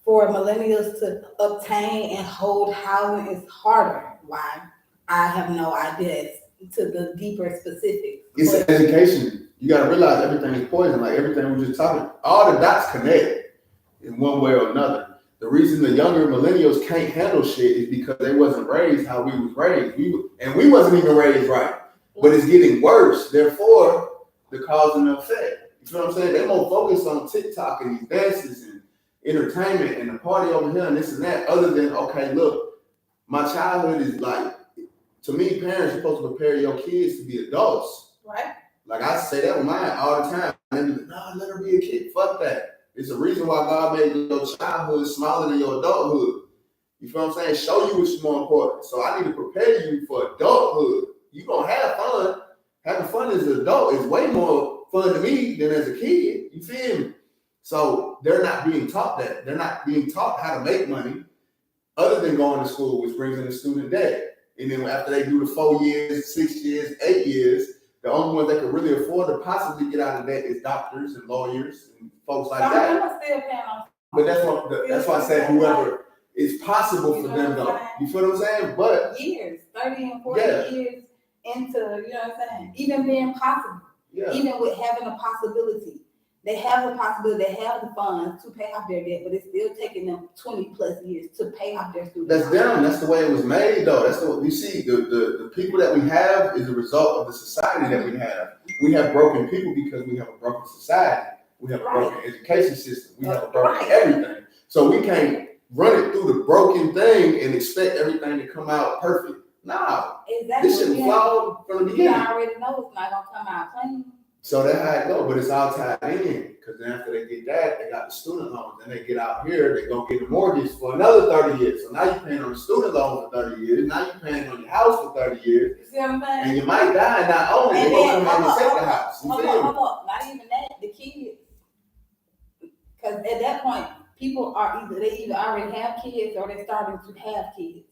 For millennials to obtain and hold housing is harder. Why? I have no idea to the deeper specifics. It's education. You gotta realize everything is poison. Everything we just talking, all the dots connect in one way or another. The reason the younger millennials can't handle shit is because they wasn't raised how we was raised. We wasn't even raised right. But it's getting worse. Therefore, the cause and effect. You know what I'm saying? They're more focused on TikTok and these dances and entertainment and the party over here and this and that, other than, okay, look, my childhood is to me, parents are supposed to prepare your kids to be adults. Right. I say that with mine all the time. And they be no, let her be a kid. Fuck that. It's a reason why God made your childhood smaller than your adulthood. You feel what I'm saying? Show you what's more important. So I need to prepare you for adulthood. You're going to have fun. Having fun as an adult is way more fun to me than as a kid. You feel me? So they're not being taught that. They're not being taught how to make money other than going to school, which brings in the student debt. And then after they do the 4 years, 6 years, 8 years, The only ones that could really afford to possibly get out of debt is doctors and lawyers and folks like Some that. of them are still paying off. But that's why I said whoever it's possible You for know them what I'm though. saying? You feel what I'm saying? But Years, 30 and 40 Yeah. years into, you know what I'm saying? Even being possible, yeah, even with having a possibility. They have the possibility, they have the funds to pay off their debt, but it's still taking them 20 plus years to pay off their student that's loans. them. That's the way it was made though. That's the you see the people that we have is a result of the society that we have. We have broken people because we have a broken society. We have a broken education system. We have a broken everything. So we can't run it through the broken thing and expect everything to come out perfect. Nah, Exactly. this shit flawed from the We beginning. already know it's not gonna come out clean. So that's how it go, but it's all tied in. Because then after they get that, they got the student loans. Then they get out here, they go get the mortgage for another 30 years. So now you're paying on the student loan for 30 years. Now you're paying on your house for 30 years. You see what I'm saying? And you might die and not own it. And They gonna then, come in and take the house. You hold feel me? on. Not even that, the kids. Because at that point, people are either already have kids or they're starting to have kids.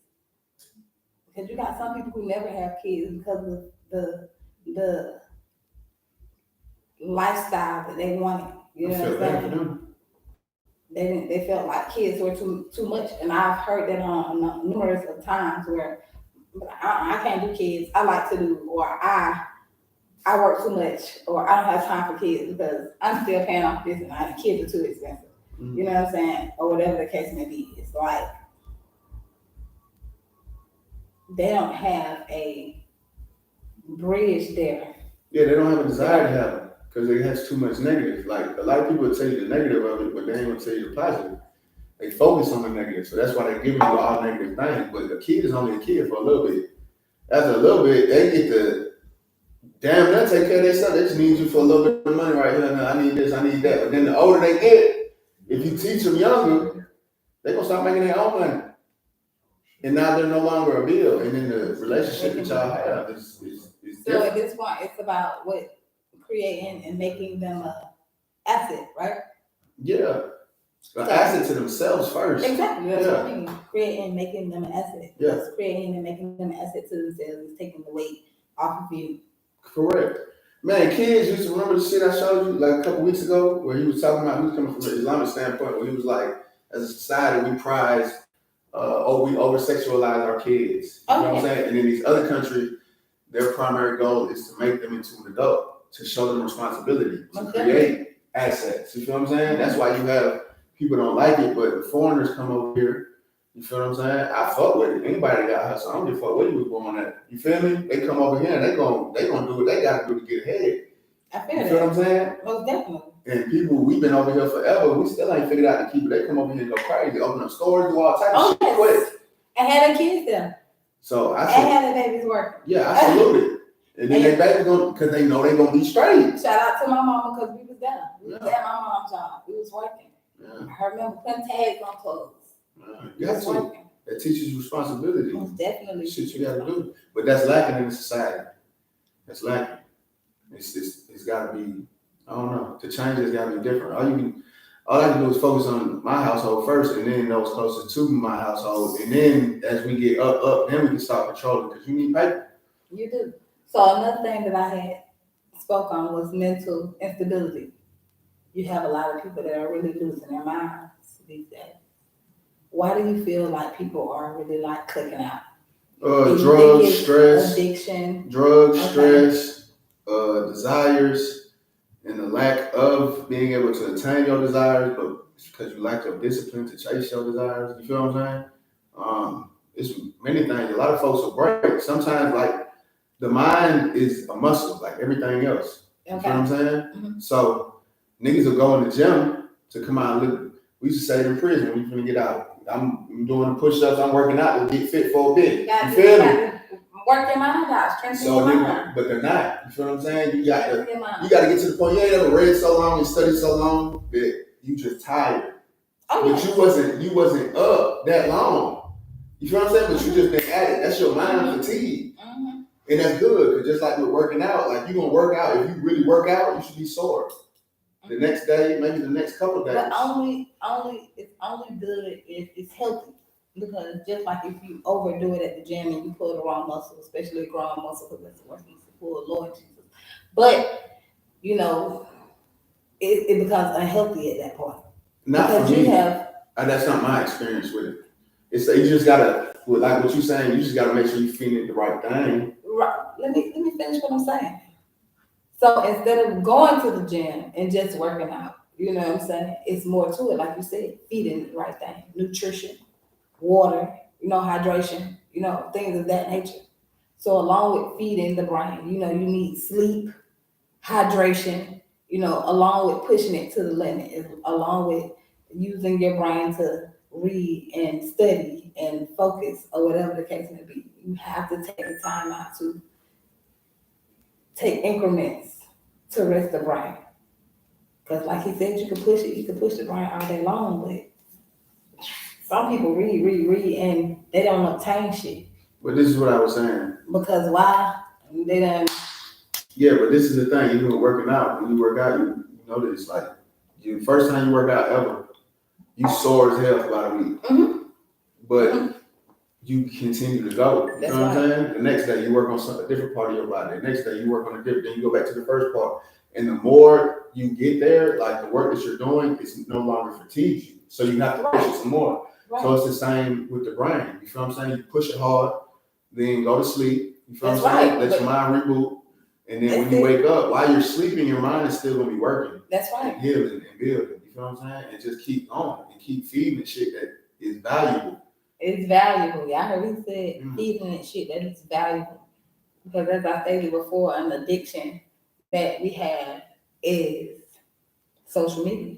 Because you got some people who never have kids because of the lifestyle that they wanted. You know I what feel I'm bad for saying? them. They felt like kids were too much, and I've heard that on numerous of times where I can't do kids. I like to do, or I work too much, or I don't have time for kids because I'm still paying off this, and kids are too expensive. Mm-hmm. You know what I'm saying, or whatever the case may be. It's like they don't have a bridge there. Yeah, they don't have a desire to have it because it has too much negative. Like a lot of people will tell you the negative of it, but they ain't gonna tell you the positive. They focus on the negative, so that's why they're giving you all negative things. But the kid is only a kid for a little bit. After a little bit, they get to damn near take care of their stuff. They just need you for a little bit of money right here. Now I need this, I need that. But then the older they get, if you teach them younger, they're gonna start making their own money. And now they're no longer a bill. And then the relationship that y'all have is So different. at this point, it's about what creating and making them a asset, right? Yeah. An asset to themselves first. Exactly. That's what I mean. Creating and making them an asset. Yeah. Because creating and making them an asset to themselves is taking the weight off of you. Correct. Man, kids used to remember the shit I showed you like a couple weeks ago where he was talking about, he was coming from an Islamic standpoint where he was like, as a society, we prize, we over-sexualize our kids. You know what I'm saying? And in these other countries, their primary goal is to make them into an adult, to show them responsibility, to create assets. You feel what I'm saying? That's why you have people don't like it, but the foreigners come over here. You feel what I'm saying? I fuck with it. Anybody got hustle. I don't give a fuck where you was born at. You feel me? They come over here and they gonna do what they gotta do to get ahead. I feel You feel what I'm saying? Most definitely. And people, we've been over here forever. We still ain't figured out to keep it. They come over here and go crazy, open up stores, do all types of shit quick. And had their kids there. So I And said, had their babies working. yeah, I salute it. And then they babies gonna, because they know they gonna be straight. Shout out to my mama because we was there. We was Yeah. at my mom's job. We was working. Yeah. I remember putting tags on clothes. You got to. Working. That teaches you responsibility. Most definitely. Shit you gotta do. But that's lacking in the society. That's lacking. It's gotta be, I don't know. To change it's gotta be different. All I can do is focus on my household first and then those closer to my household. And then as we get up, then we can start controlling because you need paper. You do. So another thing that I had spoke on was mental instability. You have a lot of people that are really losing their minds these days. Why do you feel like people are really like clicking out? Drugs, stress, addiction, stress, desires, and the lack of being able to attain your desires, but it's because you lack your discipline to chase your desires. You feel what I'm saying? It's many things. A lot of folks will break. Sometimes, like, the mind is a muscle, like everything else. You feel what I'm saying? Mm-hmm. So niggas will go in the gym to come out and look. We used to say it in prison when you finna get out. I'm doing the push-ups, I'm working out to get fit for a bit. You feel me? Work your mind out, strengthen your mind. But they're not. You feel what I'm saying? You got to get to the point. You ain't ever read so long and studied so long that you just tired. Oh, but you wasn't up that long. You feel what I'm saying? But you just been at it. That's your mind fatigue. Mm-hmm. And that's good, because just like with working out, like you're gonna work out. If you really work out, you should be sore. The next day, maybe the next couple of days. But it's only good if it's healthy. Because just like if you overdo it at the gym and you pull the wrong muscle, especially a grown muscle, because that's the worst muscle to pull, Lord Jesus. But you know, it becomes unhealthy at that point Not for because me. you have That's not my experience with it. It's you just gotta, like what you're saying, you just gotta make sure you're feeding it the right thing. right. Let me finish what I'm saying. So instead of going to the gym and just working out, you know what I'm saying? It's more to it, like you said, feeding the right thing, nutrition, water, hydration, things of that nature. So along with feeding the brain, you need sleep, hydration, along with pushing it to the limit, along with using your brain to read and study and focus or whatever the case may be. You have to take the time out to take increments to rest the brain. Because like he said, you can push the brain all day long, but some people read, and they don't obtain shit. But this is what I was saying. Because why? They don't. Yeah, but this is the thing. Even with working out, when you work out, you notice like you first time you work out ever, you sore as hell for about a week. Mm-hmm. But Mm-hmm. you continue to go. You That's know what right. I'm saying? The next day you work on a different part of your body. The next day you work on a different, then you go back to the first part. And the more you get there, like the work that you're doing, it's no longer fatigues you. So you have to push it some more. Right. So it's the same with the brain. You feel what I'm saying? You push it hard, then go to sleep. You feel That's what I'm saying? right. Let your mind reboot. And then when That's you it. wake up, while you're sleeping, your mind is still gonna be working. That's right. And healing and building. You feel what I'm saying? And just keep going and keep feeding the shit that is valuable. It's valuable. Y'all heard me say feeding and shit that is valuable. Because as I stated before, an addiction that we have is social media.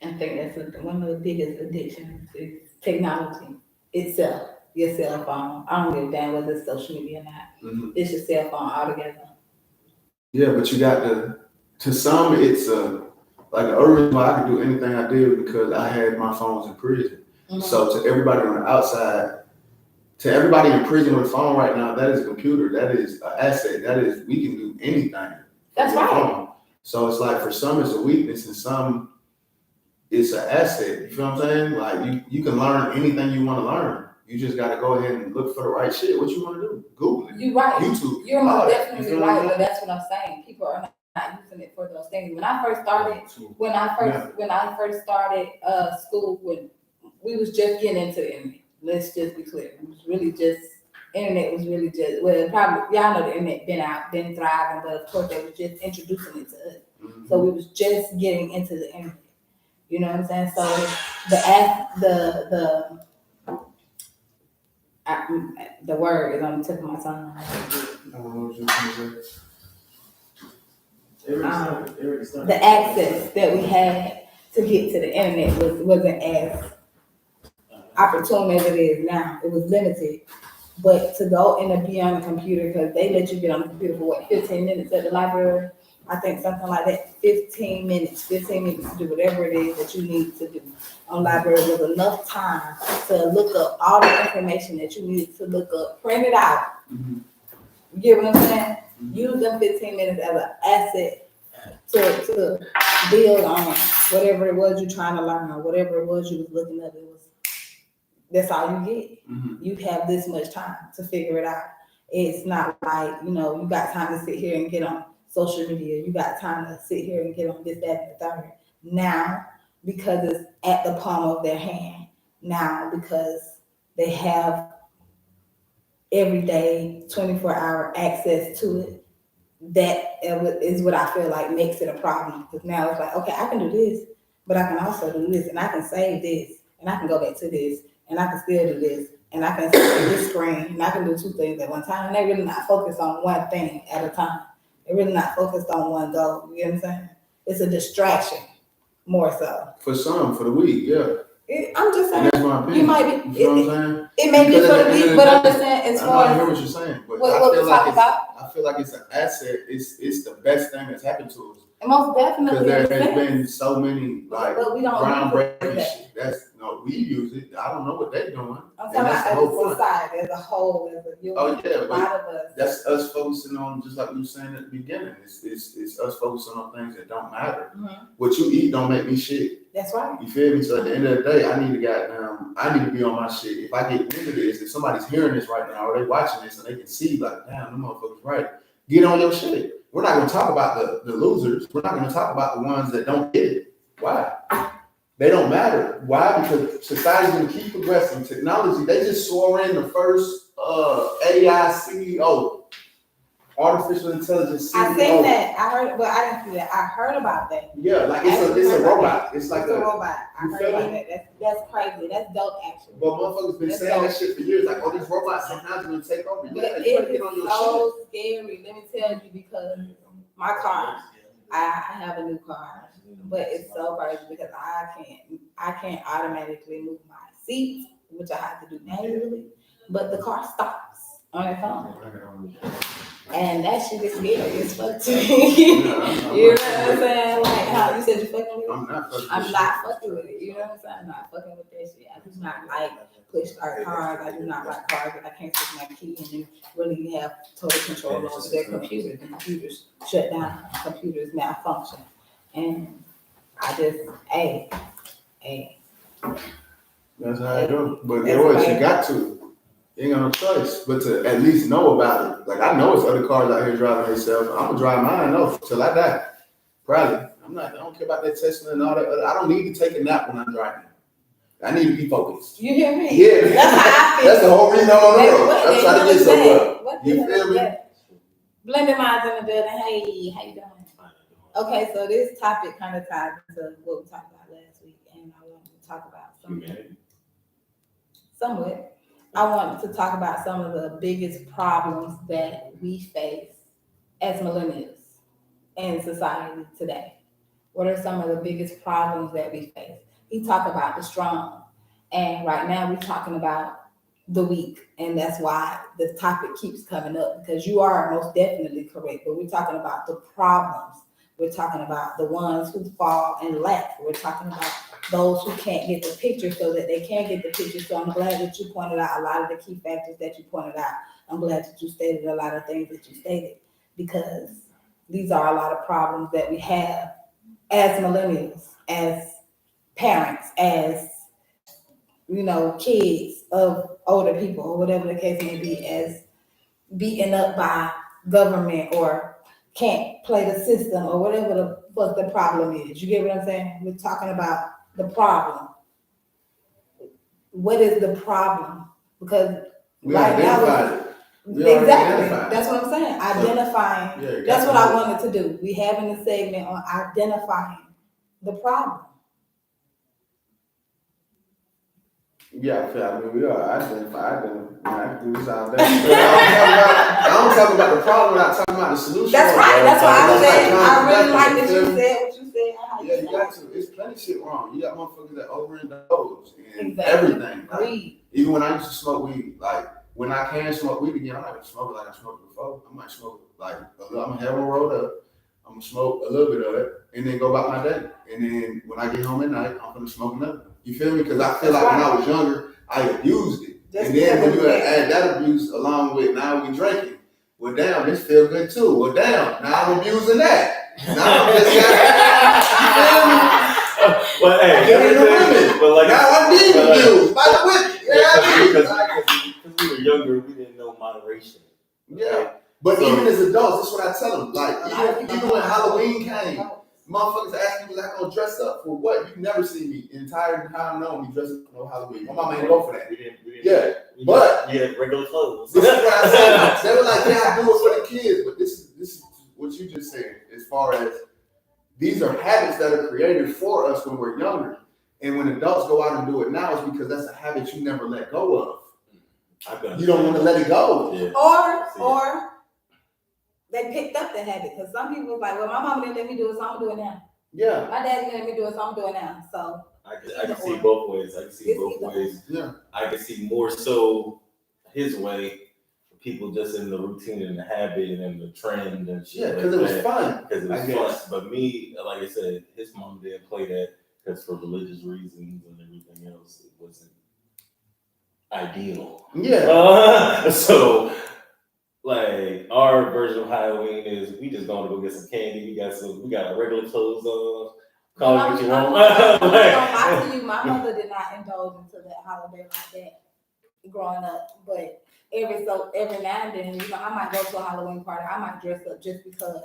I think that's one of the biggest addictions is technology itself. Your cell phone. I don't give a damn whether it's social media or not. Mm-hmm. It's your cell phone altogether. Yeah, but you got to some, it's like the only reason why I could do anything I did because I had my phones in prison. Mm-hmm. So to everybody on the outside, to everybody in prison with a phone right now, that is a computer, that is an asset, that is, we can do anything. That's right. Phone. So it's like for some it's a weakness and some it's an asset. You feel what I'm saying? Like you can learn anything you want to learn. You just got to go ahead and look for the right shit. What you want to do? Google it. You're right. YouTube. You're most definitely right, but that's what I'm saying. People are not using it for those things. When I first started school, when we was just getting into the internet. Let's just be clear. It was really just internet was really just probably y'all know the internet been thriving, but of course they was just introducing it to us. Mm-hmm. So we was just getting into the internet. You know what I'm saying? So the word is on the tip of my tongue. I don't know what you're saying. The access that we had to get to the internet wasn't as opportune as it is now. It was limited. But to go and to be on the computer, because they let you get on the computer for 15 minutes at the library. I think something like that, 15 minutes to do whatever it is that you need to do on library was enough time to look up all the information that you needed to look up, print it out. Mm-hmm. You get what I'm saying? Mm-hmm. Use them 15 minutes as an asset to build on whatever it was you're trying to learn or whatever it was you was looking up. That's all you get. Mm-hmm. You have this much time to figure it out. It's not like, you got time to sit here and get on social media. You got time to sit here and get on this, that, and the third. Now, because it's at the palm of their hand. Now, because they have everyday 24-hour access to it. That is what I feel like makes it a problem. Because now it's like, okay, I can do this, but I can also do this, and I can save this, and I can go back to this, and I can still do this, and I can see this screen, and I can do two things at one time. And they're really not focused on one thing at a time. They're really not focused on one goal. You know what I'm saying? It's a distraction, more so. For some, for the week, yeah. I'm just saying. And that's my opinion. You might be. You know what I'm saying? It may be for the week, but I'm just saying as far as. I hear what you're saying, but I feel like it's an asset. It's the best thing that's happened to us. And most definitely. Because there has been so many groundbreaking shit. We use it. I don't know what they're doing. I'm talking about as a society, as a whole, as a human. Oh yeah, a lot of us. That's us focusing on, just like you were saying at the beginning. It's us focusing on things that don't matter. Mm-hmm. What you eat don't make me shit. That's right. You feel me? So at the end of the day, I need to be on my shit. If I get into this, if somebody's hearing this right now or they watching this and they can see like, damn, them motherfuckers right. Get on your shit. We're not going to talk about the losers. We're not going to talk about the ones that don't get it. Why? They don't matter. Why? Because society's going to keep progressing. Technology, they just swore in the first AI CEO, artificial intelligence CEO. I seen that. I heard, well, I didn't see that. I heard about that. Yeah, like it's a robot. It's like a robot. I you heard feel about me? that. That's crazy. That's dope, actually. But motherfuckers been saying that shit for years. Like, oh, these robots sometimes going to take over. But Yeah, it you better is get on your so scary. Let me tell you, because my car, I have a new car, but it's so crazy because I can't automatically move my seat, which I have to do manually, but the car stops on its own. And that shit is scary as fuck to me. You know what I'm saying? Like how you said you fucking with it. I'm not fucking with it. You know what I'm saying? I'm not fucking with that shit. I do not like push start cars. I do not like cars that I can't stick my key in and really have total control over their computers. The computers shut down, computers malfunction. And I just, hey. That's how I do. But you know what? You got to. You ain't got no choice but to at least know about it. Like, I know it's other cars out here driving themselves. I'm gonna drive mine though till I die. Probably. I don't care about that Tesla and all that. I don't need to take a nap when I'm driving. I need to be focused. You hear me? Yeah. That's how I feel. That's the whole reason I'm on the road. I'm trying to get somewhere. You feel me? Blended minds in the building. Hey, how you doing? Okay, so this topic kind of ties into what we talked about last week, and I wanted to talk about somewhat. I wanted to talk about some of the biggest problems that we face as millennials in society today. What are some of the biggest problems that we face? He talked about the strong, and right now we're talking about the weak, and that's why the topic keeps coming up, because you are most definitely correct, but we're talking about the problems. We're talking about the ones who fall and lack. We're talking about those who can't get the picture so that they can get the picture. So I'm glad that you pointed out a lot of the key factors that you pointed out. I'm glad that you stated a lot of things that you stated, because these are a lot of problems that we have as millennials, as parents, as, you know, kids of older people, or whatever the case may be, as beaten up by government or can't play the system or whatever the fuck the problem is. You get what I'm saying? We're talking about the problem. What is the problem? Because we right identified now, it. exactly. That's what I'm saying. Identifying. Yeah, that's what I wanted to do. We having a segment on identifying the problem. Yeah, I mean, we are identified. I can do this all day. I don't talk about the problem without talking about the solution. That's right. That's why I said I really like that you said what you said. Yeah, you got to. It's plenty of shit wrong. You got motherfuckers that overindulge in everything. Like, even when I used to smoke weed, like when I can smoke weed again, I'm not gonna smoke it like I smoked before. I might smoke like a little, I'm gonna have one rolled up. I'm gonna smoke a little bit of it and then go about my day. And then when I get home at night, I'm gonna smoke another. You feel me? Because I feel like when I was younger, I abused it. And then when you add that abuse along with now we drinking, well damn, this feel good too. Well damn, now I'm abusing that. Now I'm just but hey, but like now I'm being abused by the whip. Because we were younger, we didn't know moderation. Yeah. But so, even as adults, that's what I tell them. Like, even when Halloween came, motherfuckers ask me, like, I'm gonna dress up for what? You never see me. The entire time, no, we dress up for no Halloween. My mama ain't go for that. We didn't yeah. But we had regular clothes. This is what I said. They were like, yeah, I do it for the kids. But this is what you just said, as far as these are habits that are created for us when we're younger. And when adults go out and do it now, it's because that's a habit you never let go of. You don't want to let it go. Yeah. Or they picked up the habit, because some people was like, well, my mama didn't let me do it, so I'm doing it now. Yeah. My dad didn't let me do it, so I'm doing it now. So I can see both ways. Yeah. I can see more so his way, people just in the routine and the habit and the trend and shit. Yeah, because it was fun. Because it was fun. But me, like I said, his mom didn't play that because for religious reasons and everything else, it wasn't ideal. Yeah. So, like, our version of Halloween is we just going to go get some candy. We got our regular clothes on. Call it what you want. My mother did not indulge into that holiday like that growing up, but every now and then, you know, I might go to a Halloween party. I might dress up just because,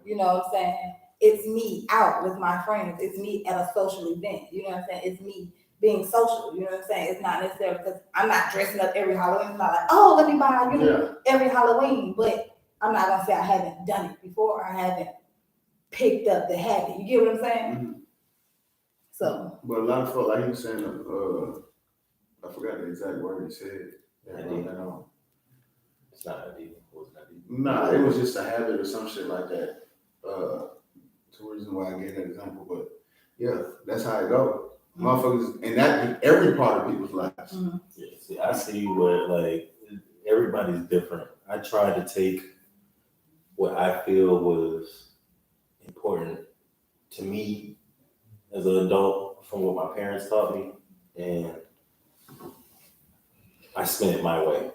you know what I'm saying? It's me out with my friends. It's me at a social event. You know what I'm saying? It's me being social. You know what I'm saying? It's not necessarily because I'm not dressing up every Halloween. It's not like, oh, let me buy, you know, every Halloween. But I'm not gonna say I haven't done it before. I haven't picked up the habit. You get what I'm saying? Mm-hmm. So. But a lot of folks, like you saying, I forgot the exact word he said. It's not a deal. It was not a deal. Nah, it was just a habit or some shit like that. It's the reason why I gave that example, but yeah, that's how it goes. Motherfuckers, and that in every part of people's lives. Mm-hmm. Yeah, see, I see what, like, everybody's different. I try to take what I feel was important to me as an adult from what my parents taught me, and I spin it my way.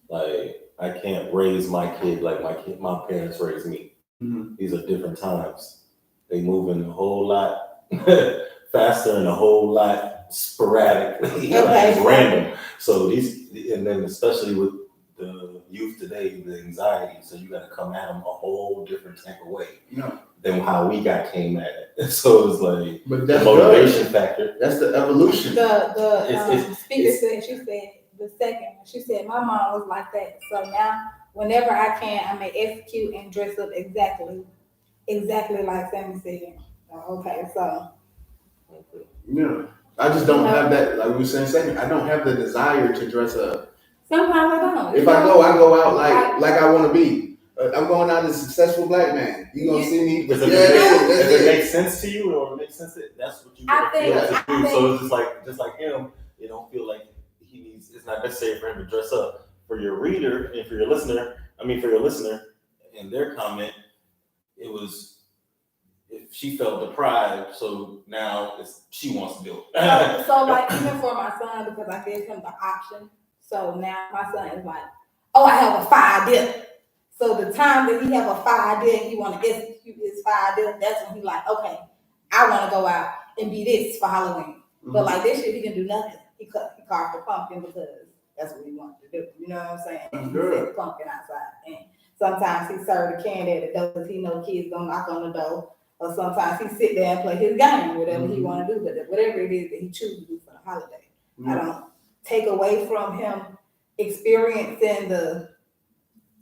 Like, I can't raise my kid like my parents raised me. Mm-hmm. These are different times. They move in a whole lot faster and a whole lot sporadically, Okay. like random. So and then especially with the youth today, the anxiety. So you got to come at them a whole different type of way than how we came at it. So it's like, but that's the motivation good. Factor. That's the evolution. The speaker said, she said, my mom was like that. So now, whenever I can, I may execute and dress up exactly like Sammy said. Okay, so. Yeah. I just don't have that, like we were saying second, I don't have the desire to dress up. Sometimes I don't. If I go out like I want to be. I'm going out as a successful black man. You gonna see me? If it makes sense to you, or it makes sense, that's what you feel to do. So it's just like him, you don't feel like it's not necessary for him to dress up. For your reader and for your listener, in their comment, it was if she felt deprived, so now she wants to do it. so like even for my son, because I gave him the option, so now my son is like, oh, I have a fire dip. So the time that he have a fire dip, he want to execute his fire dip, that's when he like, okay, I want to go out and be this for Halloween. Mm-hmm. But like this year, he can do nothing. He carved the pumpkin because that's what he wanted to do. You know what I'm saying? And he set the pumpkin outside. And sometimes he served the candy at the door because he know kids gonna knock on the door. Or sometimes he sit there and play his game, whatever he want to do, but whatever it is that he chooses to do for the holiday. I don't take away from him experiencing the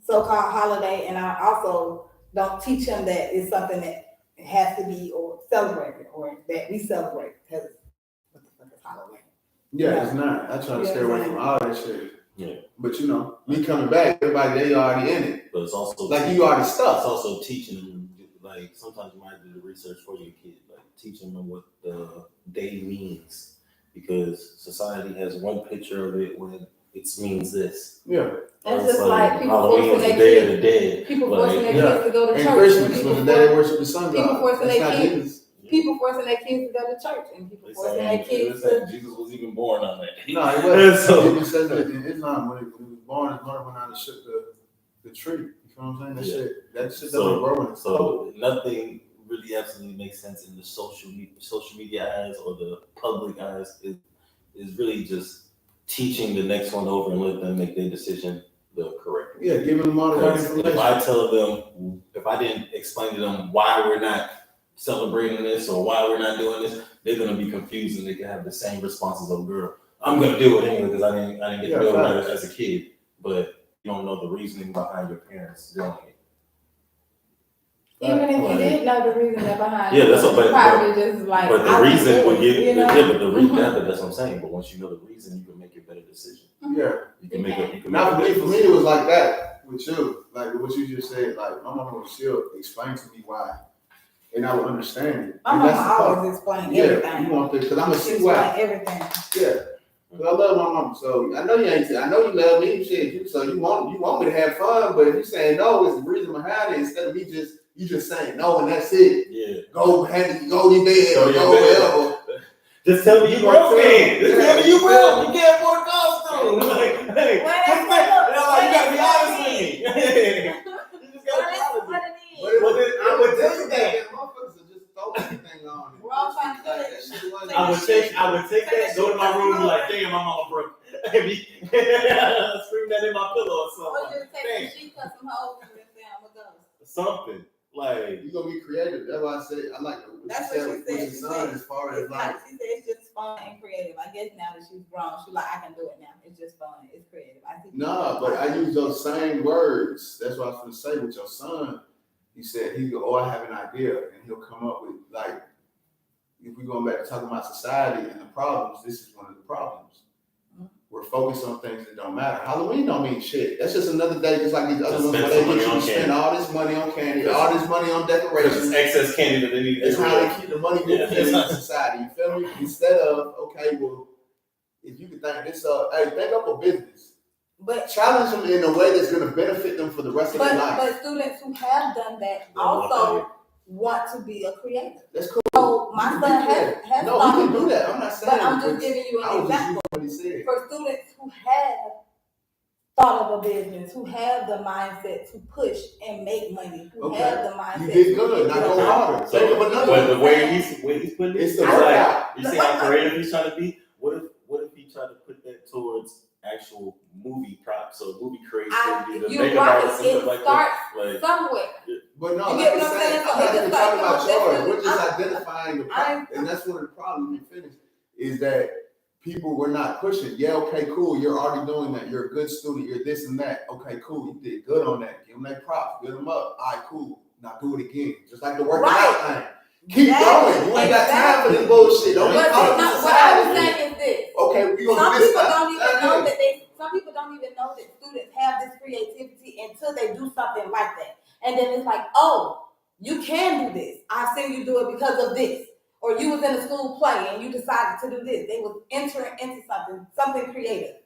so-called holiday, and I also don't teach him that it's something that has to be or celebrated or that we celebrate because what the fuck is Halloween? Yeah, it's not. I try to stay away from all that shit. Yeah. But you know, me coming back, everybody they already in it. But it's also like you already stuck. It's also teaching them, like sometimes you might do the research for your kid, like teaching them what the day means. Because society has one picture of it when it means this. Yeah. That's just like people Halloween was the Day of the Dead. People forcing their kids to go to church. And Christmas was the day they worship the sun god. People forcing their kids to go to church, and people forcing their kids to. Jesus was even born on that day. No, it wasn't. So, even says that in Islam when he was born, his mother went out and shook the tree. You know what I'm saying? That shit doesn't grow. So nothing really absolutely makes sense in the social media eyes or the public eyes. Is really just teaching the next one over and let them make their decision the correct way. Yeah, giving them all the right information. If I tell them, if I didn't explain to them why we're not celebrating this or why we're not doing this, they're gonna be confused and they can have the same responses of, girl, I'm gonna do it anyway because I didn't get to do it as a kid. But you don't know the reasoning behind your parents doing it. Even if you did know the reason behind it, that's what. Probably just like. But the reason would give. But the reason. That's what I'm saying. But once you know the reason, you can make a better decision. Yeah. You can make it. Now for me, it was like that with you. Like what you just said. Like my mama would still explain to me why, and I would understand it. My mama always explain everything. Yeah, you want to, because I'm gonna see why. Everything. Yeah. But I love my mama, so I know you ain't. I know you love me, shit. So you want me to have fun, but if you saying no, it's the reason behind it instead of me just. You just saying no and that's it. Yeah. Go to bed or go wherever. Just tell me you broke it. Just tell me you broke. You can't afford a costume. Like, hey, you gotta be honest with me. You just gotta be honest with me. I would tell you that. Motherfuckers will just throw anything on it. We're all trying to do it. I would take that, go to my room and be like, damn, my mama broke. Scream that in my pillow or something. Or just take some sheets, cut some holes in it, and say I'm a ghost. Something. Like, you gonna be creative. That's why I said I like what That's she what said she with said. your son as far as It's like. she said it's just fun and creative. I guess now that she's grown, she's like, I can do it now. It's just fun. It's creative. I think. No, but I use those same words. That's what I was gonna say with your son. He said I have an idea, and he'll come up with like. If we're going back to talking about society and the problems, this is one of the problems. We're focused on things that don't matter. Halloween don't mean shit. That's just another day, just like these other ones where they get you to spend all this money on candy, all this money on decorations. Excess candy that they need. It's how they keep the money moving in society. You feel me? Instead of, okay, well, if you could think this up, hey, think up a business. But challenge them in a way that's going to benefit them for the rest of their life. But students who have done that also want to be a creator. That's cool. So my son has no, we can do that. I'm not saying. But I'm just giving you an example. What he said. For students who have thought of a business, who have the mindset to push and make money, who have the mindset. You get good, not go harder. So, but the way he's putting it, it's the workout. You see how creative he's trying to be? What if he tried to put that towards actual movie props, so movie creativity, the makeup artists and stuff like that? Like, somewhere. But no, you like get what I'm saying? I'm not even talking about yours. We're just I'm identifying the problem. And that's one of the problems we finished, is that people were not pushing. Yeah, okay, cool. You're already doing that. You're a good student. You're this and that. Okay, cool. You did good on that. Give them that props. Build them up. All right, cool. Now do it again. Just like the working out thing. Keep going. You ain't got time for this bullshit. Don't what I was saying is this. Okay, we gonna some do this people stuff. don't even know that some people don't even know that students have this creativity until they do something like that. And then it's like, oh, you can do this. I've seen you do it because of this. Or you was in a school play and you decided to do this. They was entering into something creative.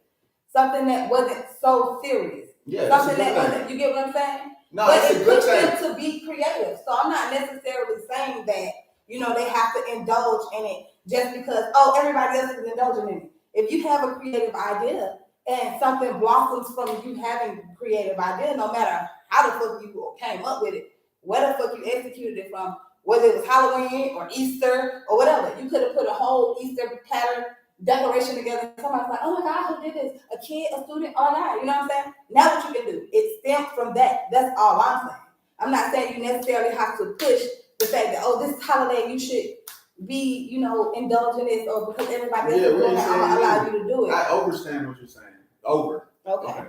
Something that wasn't so serious. Yeah, something that wasn't, you get what I'm saying? No, but it's it a good pushed them thing to be creative. So I'm not necessarily saying that, they have to indulge in it just because, everybody else is indulging in it. If you have a creative idea and something blossoms from you having a creative idea, no matter how the fuck you came up with it, where the fuck you executed it from, whether it was Halloween or Easter or whatever, you could have put a whole Easter pattern decoration together. Somebody's like, oh my God, who did this? A kid, a student, all that. You know what I'm saying? Now what you can do, it stems from that. That's all I'm saying. I'm not saying you necessarily have to push the fact that, this holiday you should be, indulging this, or because everybody else is doing it, I'm gonna allow you to do it. I understand what you're saying. Okay.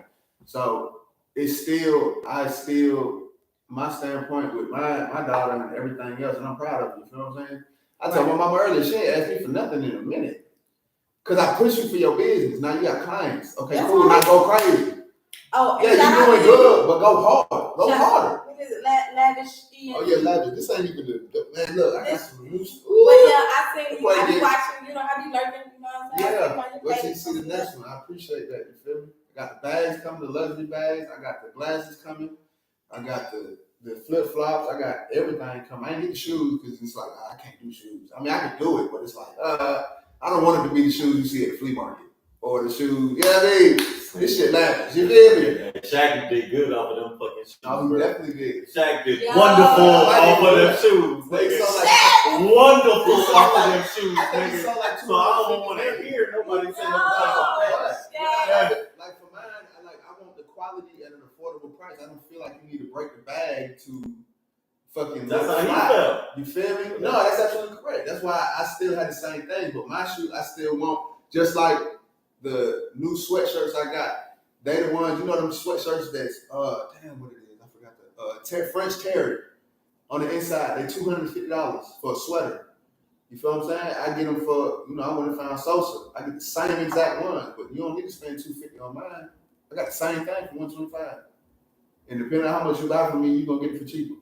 So my standpoint with my daughter and everything else, and I'm proud of you. You know what I'm saying? I told my mama earlier, she ain't asked me for nothing in a minute. Cause I push you for your business. Now you got clients. Okay, that's cool. Not go crazy. Oh, yeah, you're doing good, but go hard. Go harder. What is it? Lavish. Oh yeah, lavish. This ain't even man. Look, I got some news. But yeah, I see you. I be watching. I be lurking. You know what I'm saying? Yeah. Wait till you see the next one. I appreciate that. You feel me? I got the bags coming, the luxury bags. I got the glasses coming. I got the flip flops. I got everything coming. I ain't get the shoes because it's like I can't do shoes. I mean, I can do it, but it's like I don't want it to be the shoes you see at the flea market or the shoes. Yeah, I mean, this shit lavish. You feel me? Yeah, Shaq did good off of them fucking shoes. Oh, he definitely did. Shaq did wonderful off of them shoes. Wonderful off of them shoes, nigga. So I don't want to hear nobody say nothing. Like for mine, I want the quality at an affordable price. I don't feel like you need to break the bag to fucking. That's how he felt. You feel me? No, that's absolutely correct. That's why I still had the same thing. But my shoes, I still want, just like the new sweatshirts I got. They the ones, them sweatshirts that's damn what it is. I forgot the French Terry on the inside. They $250 for a sweater. You feel what I'm saying? I get them for, I went and found Sosa. I get the same exact ones, but you don't need to spend $250 on mine. I got the same thing for $125. And depending on how much you buy from me, you're gonna get it for cheaper.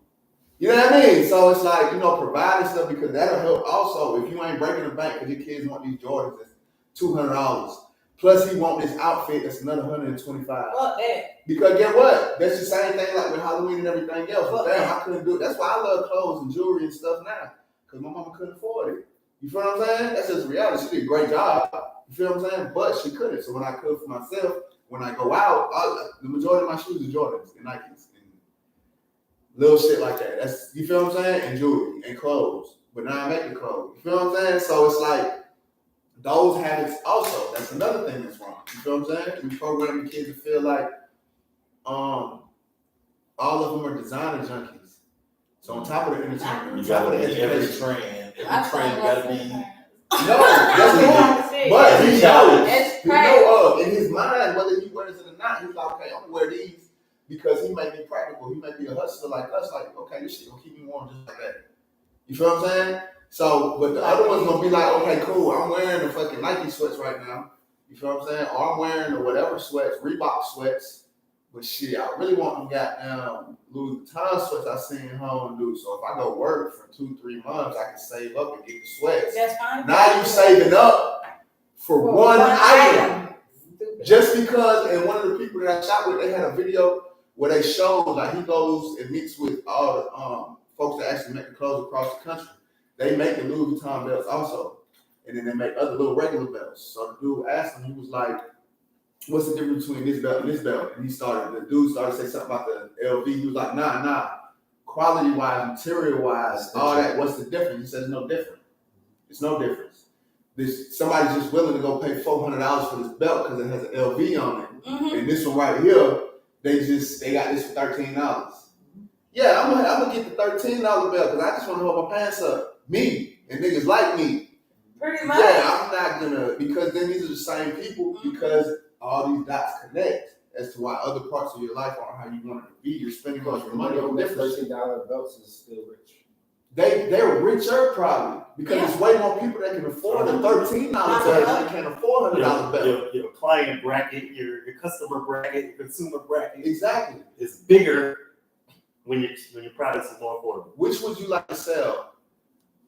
You know what I mean? So it's like, providing stuff, because that'll help also if you ain't breaking the bank because your kids want these Jordans that's $200. Plus he want this outfit that's another $125. Well, because get what? That's the same thing like with Halloween and everything else. But damn, I couldn't do it. That's why I love clothes and jewelry and stuff now. Because my mama couldn't afford it. You feel what I'm saying? That's just reality. She did a great job. You feel what I'm saying? But she couldn't. So when I could for myself, when I go out, the majority of my shoes are Jordans and Nikes and little shit like that. That's, you feel what I'm saying? And jewelry and clothes. But now I make the clothes. You feel what I'm saying? So it's like those habits also, that's another thing that's wrong. You feel what I'm saying? We program the kids to feel like all of them are designer junkies. So on top of the entertainment, on top of the education, every trend gotta be. No, that's cool. But he knows in his mind, whether he wears it or not, he's like, okay, I'm gonna wear these because he may be practical. He may be a hustler like us. Like, okay, this shit gonna keep me warm just like that. You feel what I'm saying? So, but the other one's gonna be like, okay, cool. I'm wearing the fucking Nike sweats right now. You feel what I'm saying? Or I'm wearing the whatever sweats, Reebok sweats. But shit, I really want them goddamn Louis Vuitton sweats I seen home, dude. So if I go work for 2-3 months, I can save up and get the sweats. That's fine. Now you saving up for one item. Just because, and one of the people that I shot with, they had a video where they showed like he goes and meets with all the folks that actually make the clothes across the country. They make the Louis Vuitton belts also. And then they make other little regular belts. So the dude asked him, he was like, what's the difference between this belt and this belt? And the dude started to say something about the LV. He was like, nah. Quality-wise, material-wise, all that, what's the difference? He said, it's no different. It's no difference. Somebody's just willing to go pay $400 for this belt because it has an LV on it. Mm-hmm. And this one right here, they got this for $13. Yeah, I'm gonna get the $13 belt because I just want to hold my pants up. Me and niggas like me. Pretty much. Yeah, I'm not gonna, because then these are the same people, because all these dots connect as to why other parts of your life are how you want it to be. You're spending all your money on different $13 belts is still rich. They're richer probably because there's way more people that can afford a $13 belt than can afford $100 belt. Your client bracket, your customer bracket, your consumer bracket, exactly, is bigger when your products are more affordable. Which would you like to sell?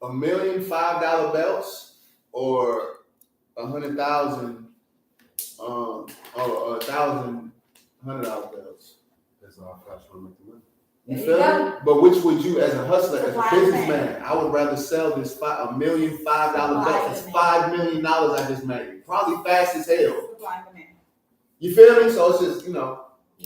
$1 million $5 belts or 100,000 or 1,000 $100 belts? That's all I try to make the money. You feel me? But which would you, as a hustler, as a businessman, I would rather sell this $1 million $5 belt. That's $5 million I just made. Probably fast as hell. You feel me? So it's just,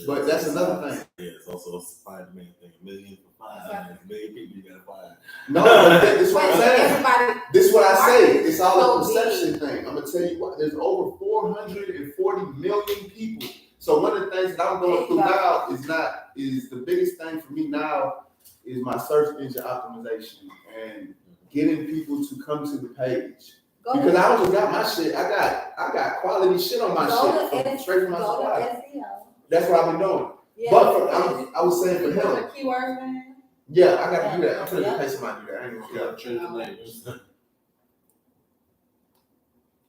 but that's another thing. Yeah, it's also a supply and demand thing. $1 million for $5. $1 million people you gotta find. No, but this is what I'm saying. This is what I say. It's all a perception thing. I'm gonna tell you what. There's over 440 million people. So one of the things that I'm going through now is the biggest thing for me now is my search engine optimization and getting people to come to the page. Because I just got my shit. I got quality shit on my shit straight from my supply. That's what I've been doing. Yeah, but I was saying for him. Keywords, man. Yeah, I gotta do that. I'm gonna pay somebody to do that. I ain't gonna change the names.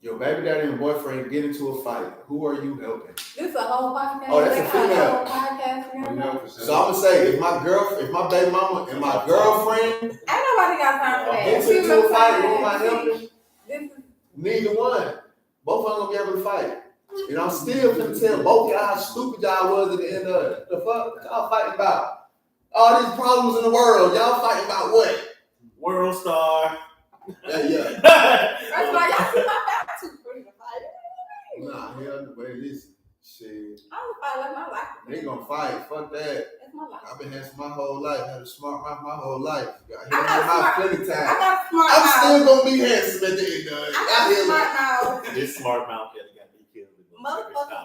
Your baby daddy and boyfriend get into a fight. Who are you helping? This is a whole podcast. Oh, that's a female. So I'm gonna say, if my baby mama and my girlfriend ain't nobody got time for that. Get into a fight, who am I helping? Neither one. Both of them gonna be able to fight. And I'm still gonna tell both y'all how stupid y'all was at the end of it. The fuck y'all fighting about? All these problems in the world. Y'all fighting about what? World star. Yeah. That's why y'all see my back too pretty to fight. Nah, hell no way. Listen, shit. I don't fight like my life. They gonna fight. Fuck that. That's my life. I've been handsome my whole life. Had a smart mouth my whole life. I got plenty time. I got smart I'm mouth. still gonna be handsome at the end of it. I got smart mouth. This smart mouth got me killed. Motherfucker.